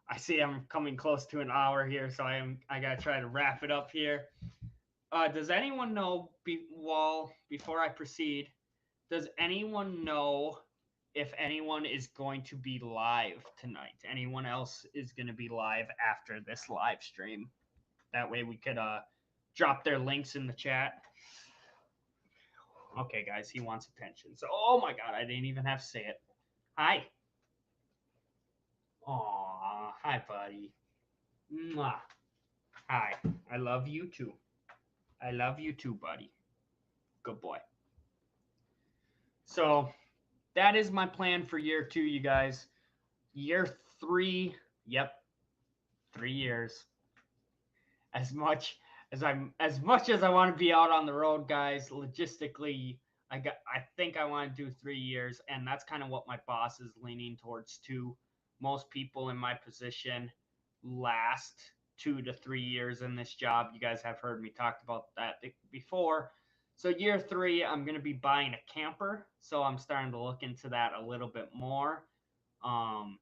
I see I'm coming close to an hour here, so I gotta try to wrap it up here. Does anyone know, before I proceed, does anyone know if anyone is going to be live tonight? Anyone else is going to be live after this live stream? That way we could drop their links in the chat. Okay, guys, he wants attention. So, oh my God, I didn't even have to say it. Hi. Aw, hi, buddy. Mwah. Hi. I love you too. I love you too, buddy. Good boy. So, that is my plan for year 2, you guys. Year 3, yep, 3 years. As much as I want to be out on the road, guys, logistically, I think I want to do 3 years, and that's kind of what my boss is leaning towards too. Most people in my position last 2 to 3 years in this job. You guys have heard me talk about that before. So year 3, I'm going to be buying a camper. So I'm starting to look into that a little bit more. I'm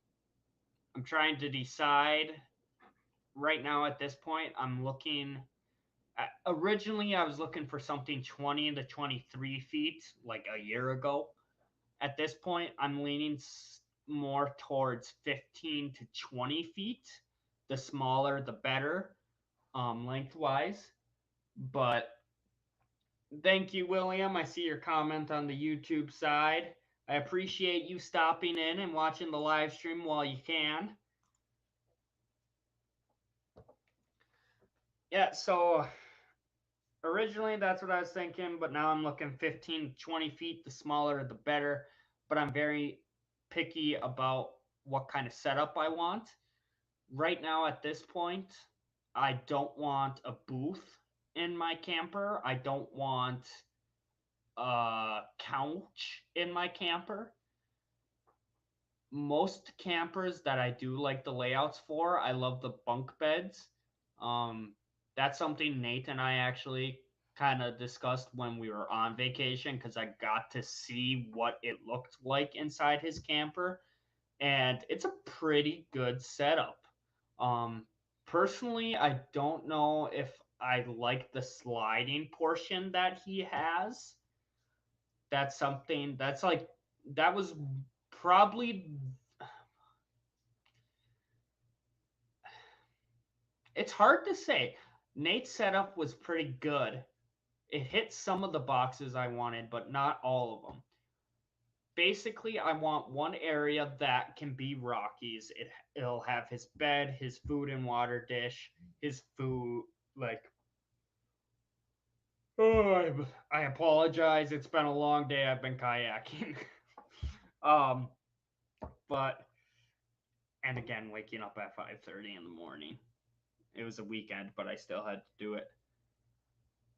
trying to decide right now at this point. I'm looking originally I was looking for something 20 to 23 feet like a year ago. At this point, I'm leaning more towards 15 to 20 feet. The smaller, the better, lengthwise. But thank you, William. I see your comment on the YouTube side. I appreciate you stopping in and watching the live stream while you can. Yeah, so originally that's what I was thinking, but now I'm looking 15, 20 feet. The smaller, the better. But I'm very picky about what kind of setup I want. Right now, at this point, I don't want a booth in my camper. I don't want a couch in my camper. Most campers that I do like the layouts for, I love the bunk beds. That's something Nate and I actually kind of discussed when we were on vacation because I got to see what it looked like inside his camper, and it's a pretty good setup. Personally, I don't know if I like the sliding portion that he has. That's something that was probably it's hard to say. Nate's setup was pretty good. It hit some of the boxes I wanted, but not all of them. Basically, I want one area that can be Rocky's. It'll have his bed, his food and water dish, his food, like. Oh, I apologize. It's been a long day. I've been kayaking. But and again, waking up at 5:30 in the morning. It was a weekend, but I still had to do it.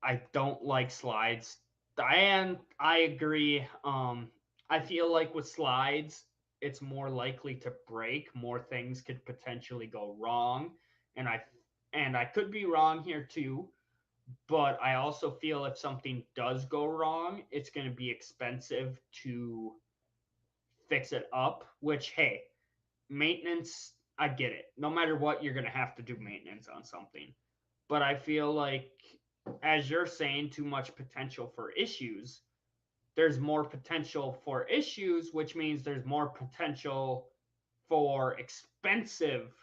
I don't like slides. Diane, I agree. I feel like with slides, it's more likely to break. More things could potentially go wrong, and I could be wrong here too. But I also feel if something does go wrong, it's going to be expensive to fix it up, which, hey, maintenance, I get it. No matter what, you're going to have to do maintenance on something. But I feel like, as you're saying, too much potential for issues, there's more potential for issues, which means there's more potential for expensive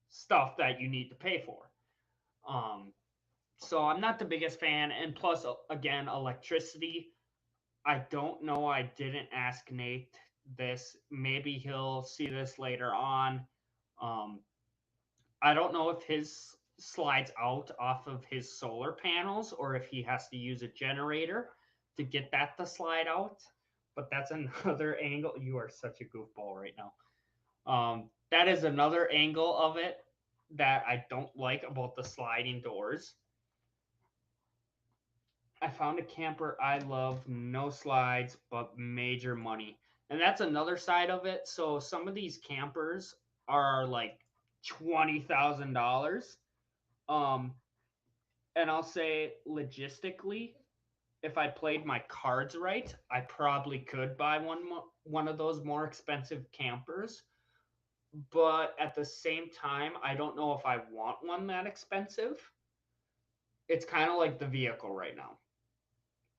stuff that you need to pay for. Um, so I'm not the biggest fan. And plus, again, electricity. I don't know. I didn't ask Nate this. Maybe he'll see this later on. Um, I don't know if his slides out off of his solar panels or if he has to use a generator to get that to slide out. But that's another angle. You are such a goofball right now. That is another angle of it that I don't like about the sliding doors. I found a camper I love, no slides, but major money. And that's another side of it. So some of these campers are like $20,000. Um, and I'll say logistically, if I played my cards right, I probably could buy one of those more expensive campers. But at the same time, I don't know if I want one that expensive. It's kind of like the vehicle right now.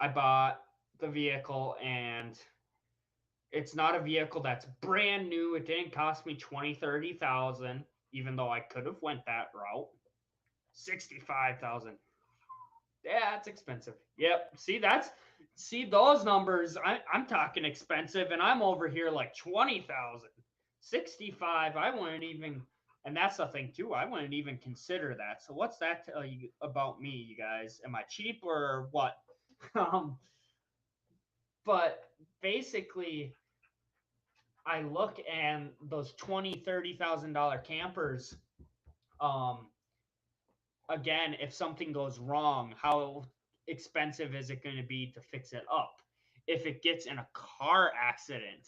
I bought the vehicle and it's not a vehicle that's brand new. It didn't cost me 20, 30,000, even though I could have went that route. 65,000. Yeah, it's expensive. Yep. See those numbers. I'm talking expensive, and I'm over here like 20,000, 65. I wouldn't even, and that's the thing too. I wouldn't even consider that. So what's that tell you about me, you guys? Am I cheap or what? um, but basically, I look and those 20, $30,000 campers. Um, Again, if something goes wrong, how expensive is it going to be to fix it up? If it gets in a car accident,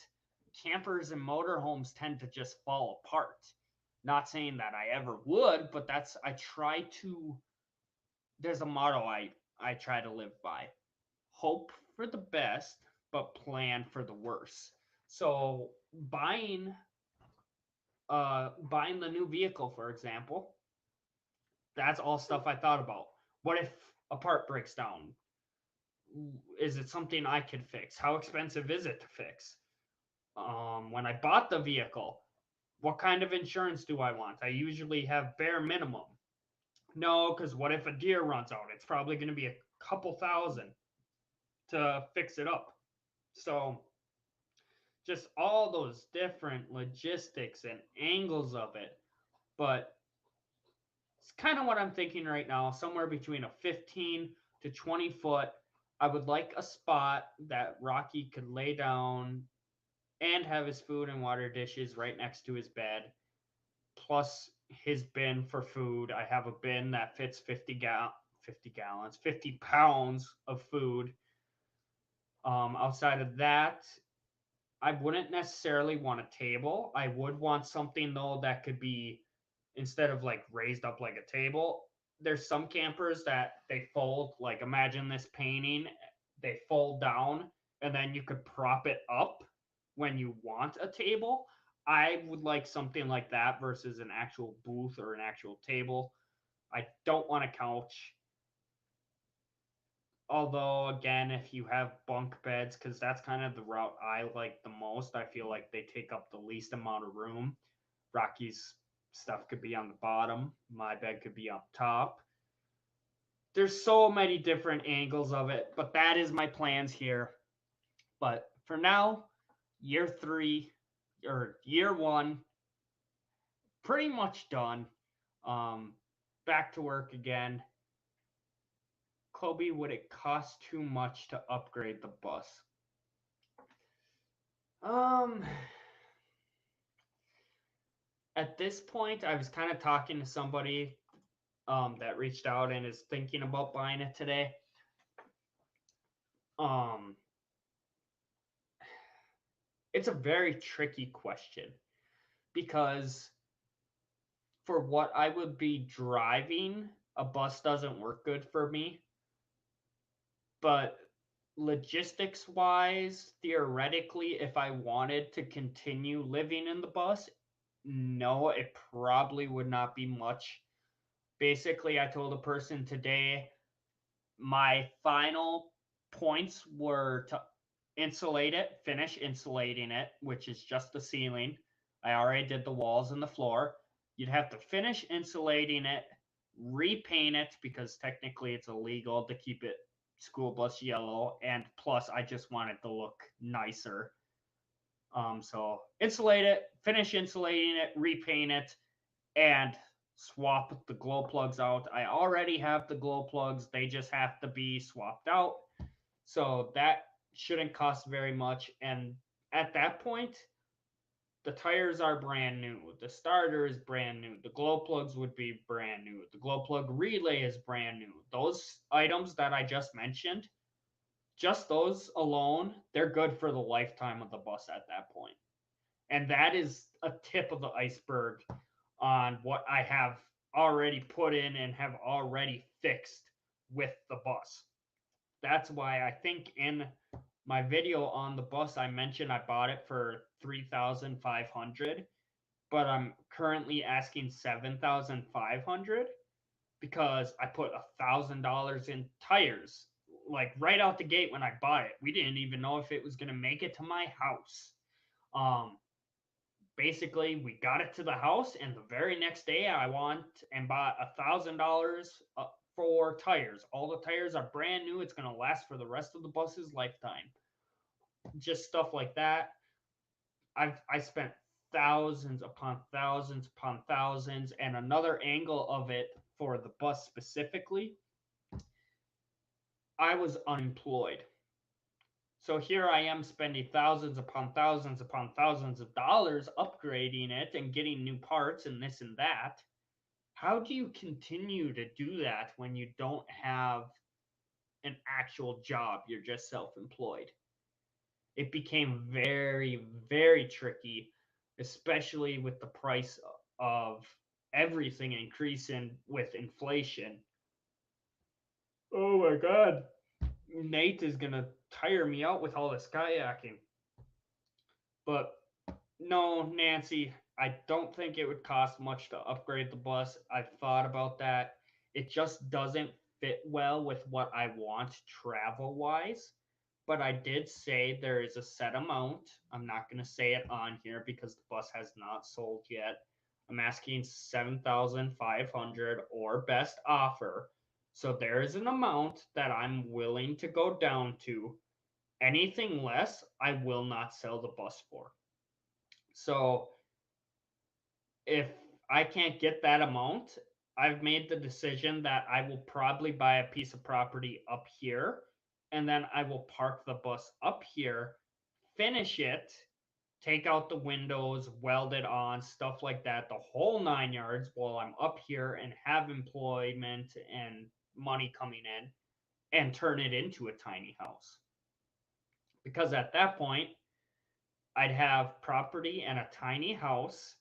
campers and motorhomes tend to just fall apart. Not saying that I ever would, but that's I try to. There's a motto I try to live by: hope for the best, but plan for the worst. So buying the new vehicle, for example, that's all stuff I thought about. What if a part breaks down? Is it something I could fix? How expensive is it to fix? When I bought the vehicle, what kind of insurance do I want? I usually have bare minimum. No, because what if a deer runs out? It's probably going to be a couple thousand to fix it up. So, just all those different logistics and angles of it. But it's kind of what I'm thinking right now, somewhere between a 15 to 20 foot. I would like a spot that Rocky could lay down and have his food and water dishes right next to his bed, plus his bin for food. I have a bin that fits 50 gallons, 50 pounds of food. Outside of that, I wouldn't necessarily want a table. I would want something though that could be, instead of like raised up like a table, there's some campers that they fold, like imagine this painting, they fold down and then you could prop it up when you want a table. I would like something like that versus an actual booth or an actual table. I don't want a couch. Although, again, if you have bunk beds, because that's kind of the route I like the most, I feel like they take up the least amount of room. Rocky's stuff could be on the bottom, my bed could be up top. There's so many different angles of it, but that is my plans here. But for now, year 3 or year 1, pretty much done. Um, Back to work again. Kobe, would it cost too much to upgrade the bus? Um, at this point, I was kind of talking to somebody that reached out and is thinking about buying it today. Um, it's a very tricky question because for what I would be driving, a bus doesn't work good for me. But logistics wise, theoretically, if I wanted to continue living in the bus, no, it probably would not be much. Basically, I told a person today my final points were to insulate it, finish insulating it, which is just the ceiling. I already did the walls and the floor. You'd have to finish insulating it, repaint it because technically it's illegal to keep it school bus yellow, and plus I just want it to look nicer. So insulate it, finish insulating it, repaint it, and swap the glow plugs out. I already have the glow plugs, they just have to be swapped out. So that shouldn't cost very much. And at that point, the tires are brand new. The starter is brand new. The glow plugs would be brand new. The glow plug relay is brand new. Those items that I just mentioned, just those alone, they're good for the lifetime of the bus at that point. And that is a tip of the iceberg on what I have already put in and have already fixed with the bus. That's why I think in my video on the bus I mentioned I bought it for 3,500, but I'm currently asking 7,500 because I put $1,000 in tires. Like right out the gate when I bought it, we didn't even know if it was gonna make it to my house. Um, Basically we got it to the house, and the very next day I went and bought $1,000 for tires. All the tires are brand new. It's going to last for the rest of the bus's lifetime. Just stuff like that. I spent thousands upon thousands upon thousands. And another angle of it for the bus specifically, I was unemployed. So here I am spending thousands upon thousands of dollars upgrading it and getting new parts and this and that. How do you continue to do that when you don't have an actual job? You're just self employed. It became very, very tricky, especially with the price of everything increasing with inflation. Oh my God. Nate is going to tire me out with all this kayaking. But no, Nancy, I don't think it would cost much to upgrade the bus. I've thought about that. It just doesn't fit well with what I want travel wise. But I did say there is a set amount. I'm not going to say it on here because the bus has not sold yet. I'm asking 7,500 or best offer. So there is an amount that I'm willing to go down to. Anything less, I will not sell the bus for. So if I can't get that amount, I've made the decision that I will probably buy a piece of property up here, and then I will park the bus up here, finish it, take out the windows, weld it on, stuff like that, the whole 9 yards while I'm up here and have employment and money coming in, and turn it into a tiny house. Because at that point, I'd have property and a tiny house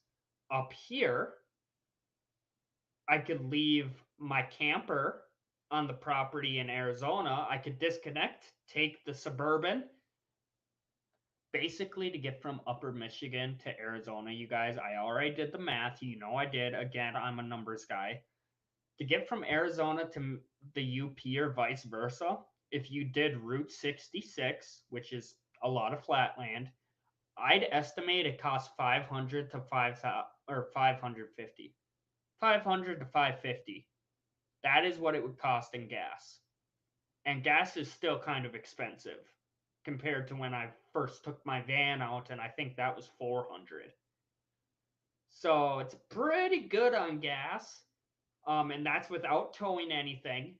up here. I could leave my camper on the property in Arizona. I could disconnect, take the Suburban. Basically, to get from Upper Michigan to Arizona, you guys, I already did the math. You know I did. Again, I'm a numbers guy. To get from Arizona to the UP or vice versa, if you did Route 66, which is a lot of flat land, I'd estimate it costs 500 to 5,000 or 550. 500 to 550. That is what it would cost in gas. And gas is still kind of expensive compared to when I first took my van out, and I think that was 400. So it's pretty good on gas. And that's without towing anything.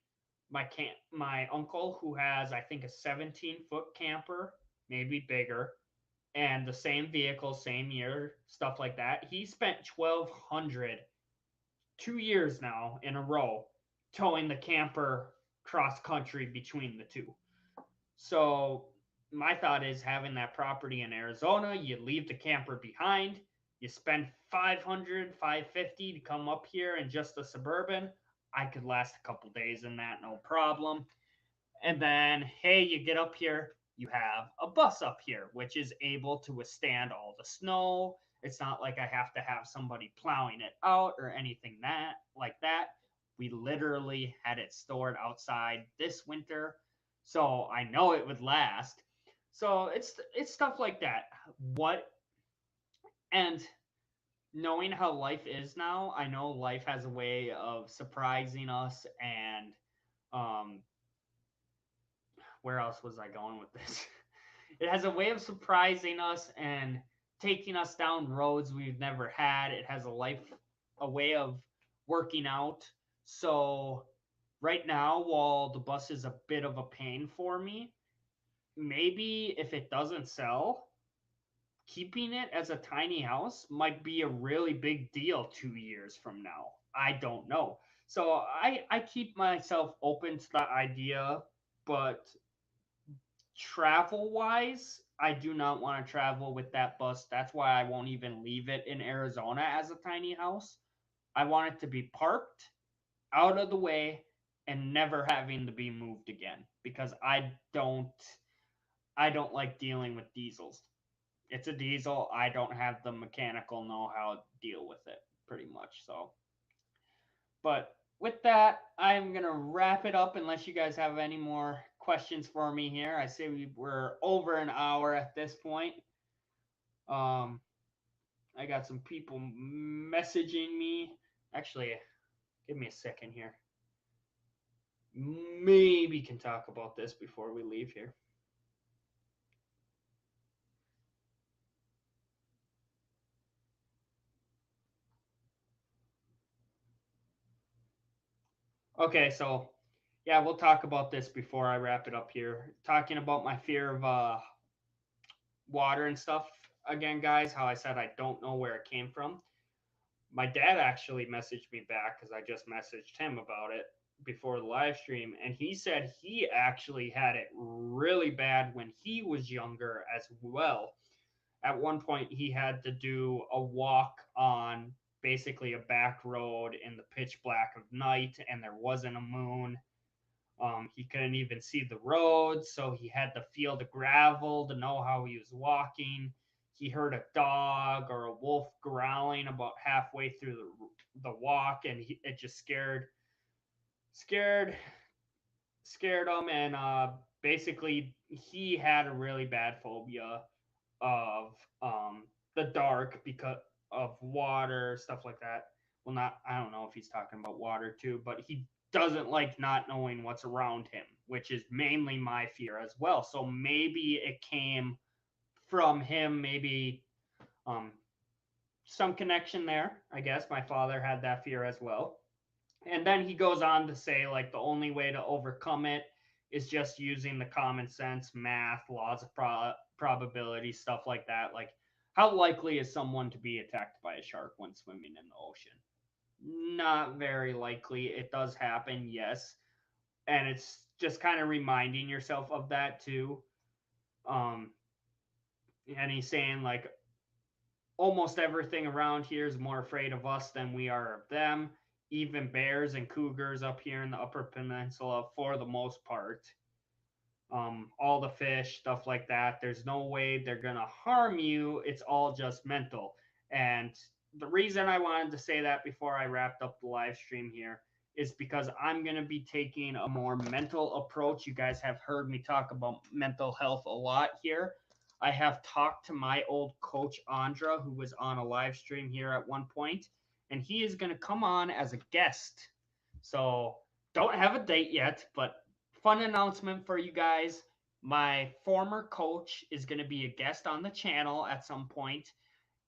My uncle, who has I think a 17-foot camper, maybe bigger, and the same vehicle, same year, stuff like that. He spent 1,200 2 years now in a row towing the camper cross country between the two. So my thought is having that property in Arizona, you leave the camper behind, you spend 500, 550 to come up here in just a Suburban. I could last a couple days in that, no problem. And then, hey, you get up here, you have a bus up here, which is able to withstand all the snow. It's not like I have to have somebody plowing it out or anything that like that. We literally had it stored outside this winter, so I know it would last. So it's stuff like that. What and knowing how life is now, I know life has a way of surprising us and um where else was I going with this? It has a way of surprising us and taking us down roads we've never had. It has a way of working out. So right now, while the bus is a bit of a pain for me, maybe if it doesn't sell, keeping it as a tiny house might be a really big deal 2 years from now. I don't know. So I keep myself open to the idea, but travel wise, I do not want to travel with that bus. That's why I won't even leave it in Arizona as a tiny house. I want it to be parked out of the way and never having to be moved again because I don't like dealing with diesels. It's a diesel. I don't have the mechanical know-how to deal with it pretty much. So, but with that, I'm going to wrap it up unless you guys have any more questions for me here. I say we're over an hour at this point. Um, I got some people messaging me. Actually, give me a second here. Maybe can talk about this before we leave here. Okay, so yeah, we'll talk about this before I wrap it up here. Talking about my fear of water and stuff again, guys. How I said I don't know where it came from. My dad actually messaged me back because I just messaged him about it before the live stream, and he said he actually had it really bad when he was younger as well. At one point, he had to do a walk on basically a back road in the pitch black of night, and there wasn't a moon. He couldn't even see the road, so he had to feel the gravel to know how he was walking. He heard a dog or a wolf growling about halfway through the walk, and it just scared, scared him. And basically, he had a really bad phobia of the dark because of water, stuff like that. Well, not, I don't know if he's talking about water too, but he doesn't like not knowing what's around him, which is mainly my fear as well. So maybe it came from him, maybe um, some connection there. I guess my father had that fear as well. And then he goes on to say, like, the only way to overcome it is just using the common sense, math, laws of probability, stuff like that. Like, how likely is someone to be attacked by a shark when swimming in the ocean? Not very likely. It does happen, yes. And it's just kind of reminding yourself of that too. Um, and he's saying, like, almost everything around here is more afraid of us than we are of them. Even bears and cougars up here in the Upper Peninsula, for the most part. All the fish, stuff like that. There's no way they're gonna harm you. It's all just mental. And the reason I wanted to say that before I wrapped up the live stream here is because I'm gonna be taking a more mental approach. You guys have heard me talk about mental health a lot here. I have talked to my old coach Andra, who was on a live stream here at one point, and he is gonna come on as a guest. So don't have a date yet, but fun announcement for you guys. My former coach is going to be a guest on the channel at some point,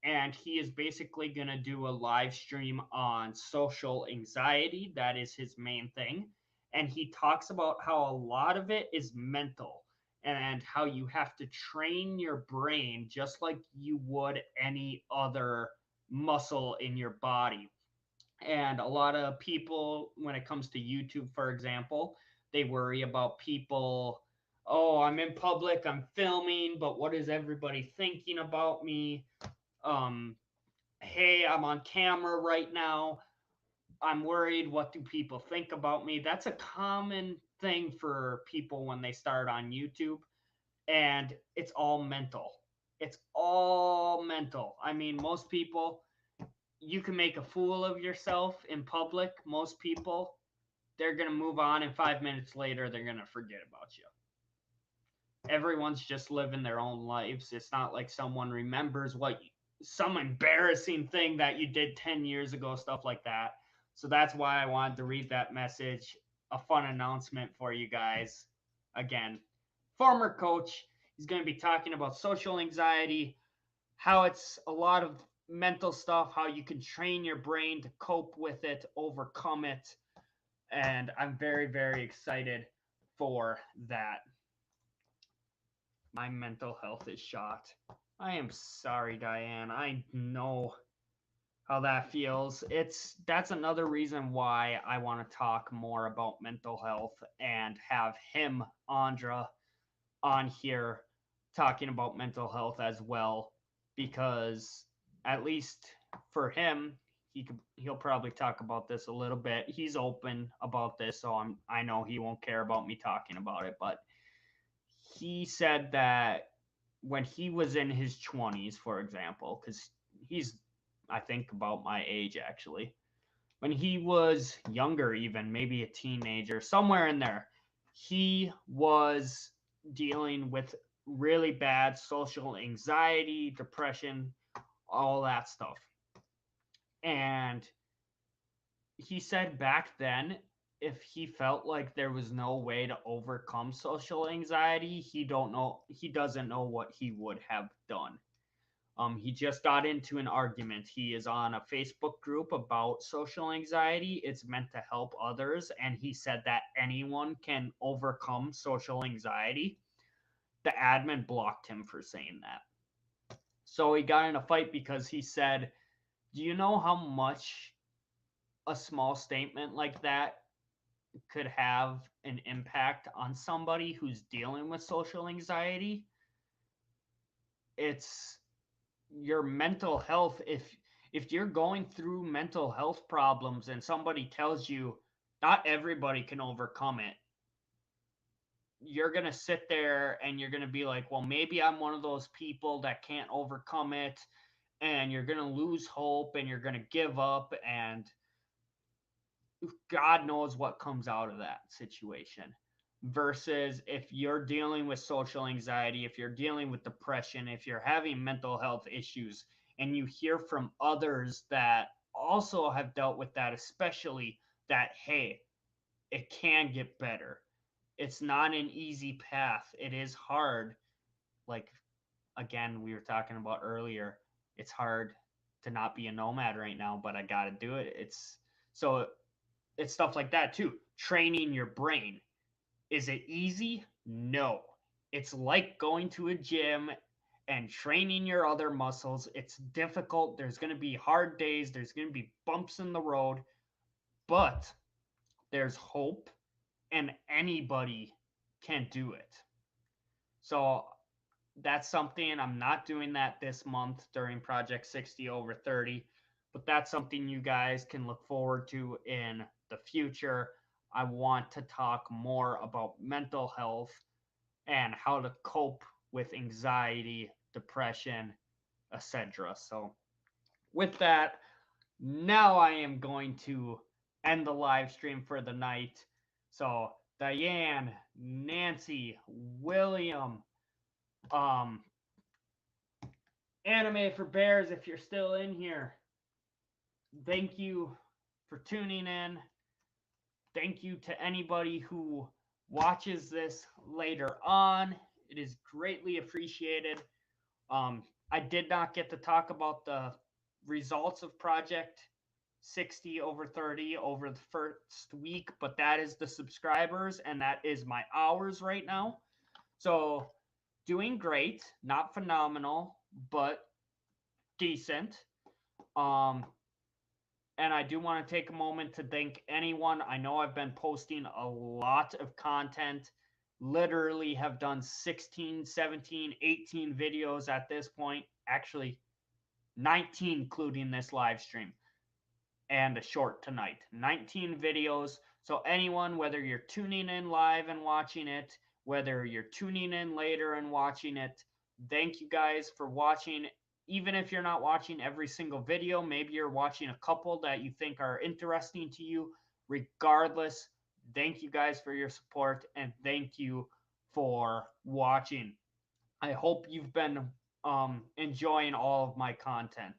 and he is basically going to do a live stream on social anxiety. That is his main thing. And he talks about how a lot of it is mental and how you have to train your brain just like you would any other muscle in your body. And a lot of people, when it comes to YouTube, for example, they worry about people. Oh, I'm in public, I'm filming, but what is everybody thinking about me? Um, hey, I'm on camera right now. I'm worried. What do people think about me? That's a common thing for people when they start on YouTube, and it's all mental. It's all mental. I mean, most people, you can make a fool of yourself in public. Most people, they're going to move on, and 5 minutes later, they're going to forget about you. Everyone's just living their own lives. It's not like someone remembers some embarrassing thing that you did 10 years ago, stuff like that. So that's why I wanted to read that message. A fun announcement for you guys. Again, former coach. He's going to be talking about social anxiety, how it's a lot of mental stuff, how you can train your brain to cope with it, overcome it. And I'm very, very excited for that. My mental health is shot. I am sorry, Diane. I know how that feels. That's another reason why I want to talk more about mental health and have him, Andra, on here talking about mental health as well, because at least for him, he'll probably talk about this a little bit. He's open about this, so I know he won't care about me talking about it, but he said that when he was in his 20s, for example, because he's, I think, about my age actually. When he was younger, even maybe a teenager, somewhere in there, he was dealing with really bad social anxiety, depression, all that stuff. And he said back then, if he felt like there was no way to overcome social anxiety, he doesn't know what he would have done. He just got into an argument. He is on a Facebook group about social anxiety. It's meant to help others, and he said that anyone can overcome social anxiety. The admin blocked him for saying that. So he got in a fight because he said, "Do you know how much a small statement like that could have an impact on somebody who's dealing with social anxiety? It's your mental health. If you're going through mental health problems and somebody tells you not everybody can overcome it, you're going to sit there and you're going to be like, well, maybe I'm one of those people that can't overcome it, and you're going to lose hope and you're going to give up, and God knows what comes out of that situation. Versus if you're dealing with social anxiety, if you're dealing with depression, if you're having mental health issues, and you hear from others that also have dealt with that, especially that, hey, it can get better. It's not an easy path. It is hard. Like, again, we were talking about earlier, it's hard to not be a nomad right now, but I got to do it. It's stuff like that too. Training your brain. Is it easy? No. It's like going to a gym and training your other muscles. It's difficult. There's going to be hard days. There's going to be bumps in the road, but there's hope, and anybody can do it. So that's something. I'm not doing that this month during Project 60 over 30, but that's something you guys can look forward to in the future. I want to talk more about mental health and how to cope with anxiety, depression, etc. So, with that, now I am going to end the live stream for the night. So, Diane, Nancy, William, um, Anime for Bears, if you're still in here, thank you for tuning in. Thank you to anybody who watches this later on. It is greatly appreciated. I did not get to talk about the results of Project 60 over 30 over the first week, but that is the subscribers and that is my hours right now. So, doing great, not phenomenal, but decent. And I do want to take a moment to thank anyone. I know I've been posting a lot of content, literally have done 16, 17, 18 videos at this point. Actually, 19, including this live stream. and a short tonight. 19 videos. So, anyone, whether you're tuning in live and watching it, whether you're tuning in later and watching it, thank you guys for watching. Even if you're not watching every single video, maybe you're watching a couple that you think are interesting to you. Regardless, thank you guys for your support and thank you for watching. I hope you've been enjoying all of my content.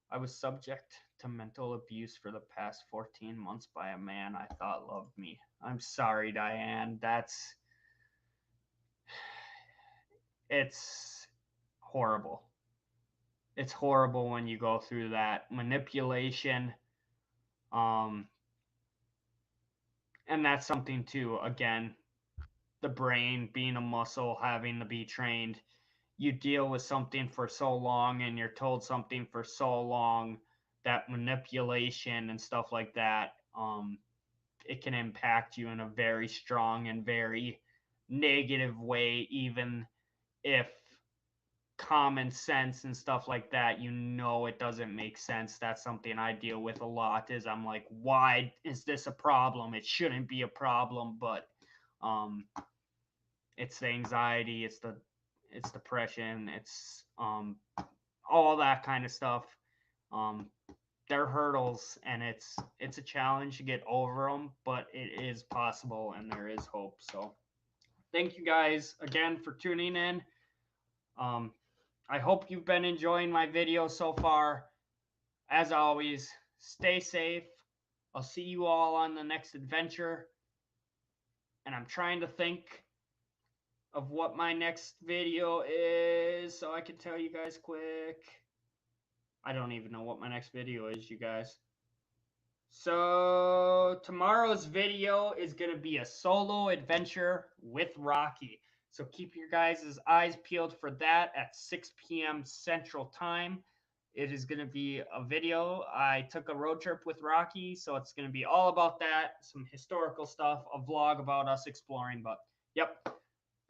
I was subject to mental abuse for the past 14 months by a man I thought loved me. I'm sorry, Diane. It's horrible. It's horrible when you go through that manipulation. Um, and that's something too, again, the brain being a muscle, having to be trained. You deal with something for so long and you're told something for so long that manipulation and stuff like that, it can impact you in a very strong and very negative way, even if common sense and stuff like that, it doesn't make sense. That's something I deal with a lot. Is I'm like, why is this a problem? It shouldn't be a problem, but um it's the anxiety, it's depression, it's all that kind of stuff. um they're hurdles, and it's a challenge to get over them, but it is possible and there is hope. So thank you guys again for tuning in. um I hope you've been enjoying my video so far. As always, stay safe. I'll see you all on the next adventure, and I'm trying to think of what my next video is so I can tell you guys quick. I don't even know what my next video is, you guys. So tomorrow's video is going to be a solo adventure with Rocky. So keep your guys' eyes peeled for that at 6 p.m. Central Time. It is going to be a video. I took a road trip with Rocky, so it's going to be all about that, some historical stuff, a vlog about us exploring. But yep,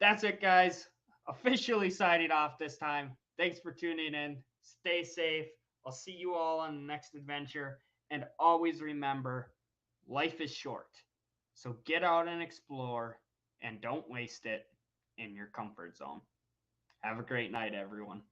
that's it, guys. Officially signing off this time. Thanks for tuning in. Stay safe. I'll see you all on the next adventure. And always remember, life is short. So get out and explore, and don't waste it in your comfort zone. Have a great night, everyone.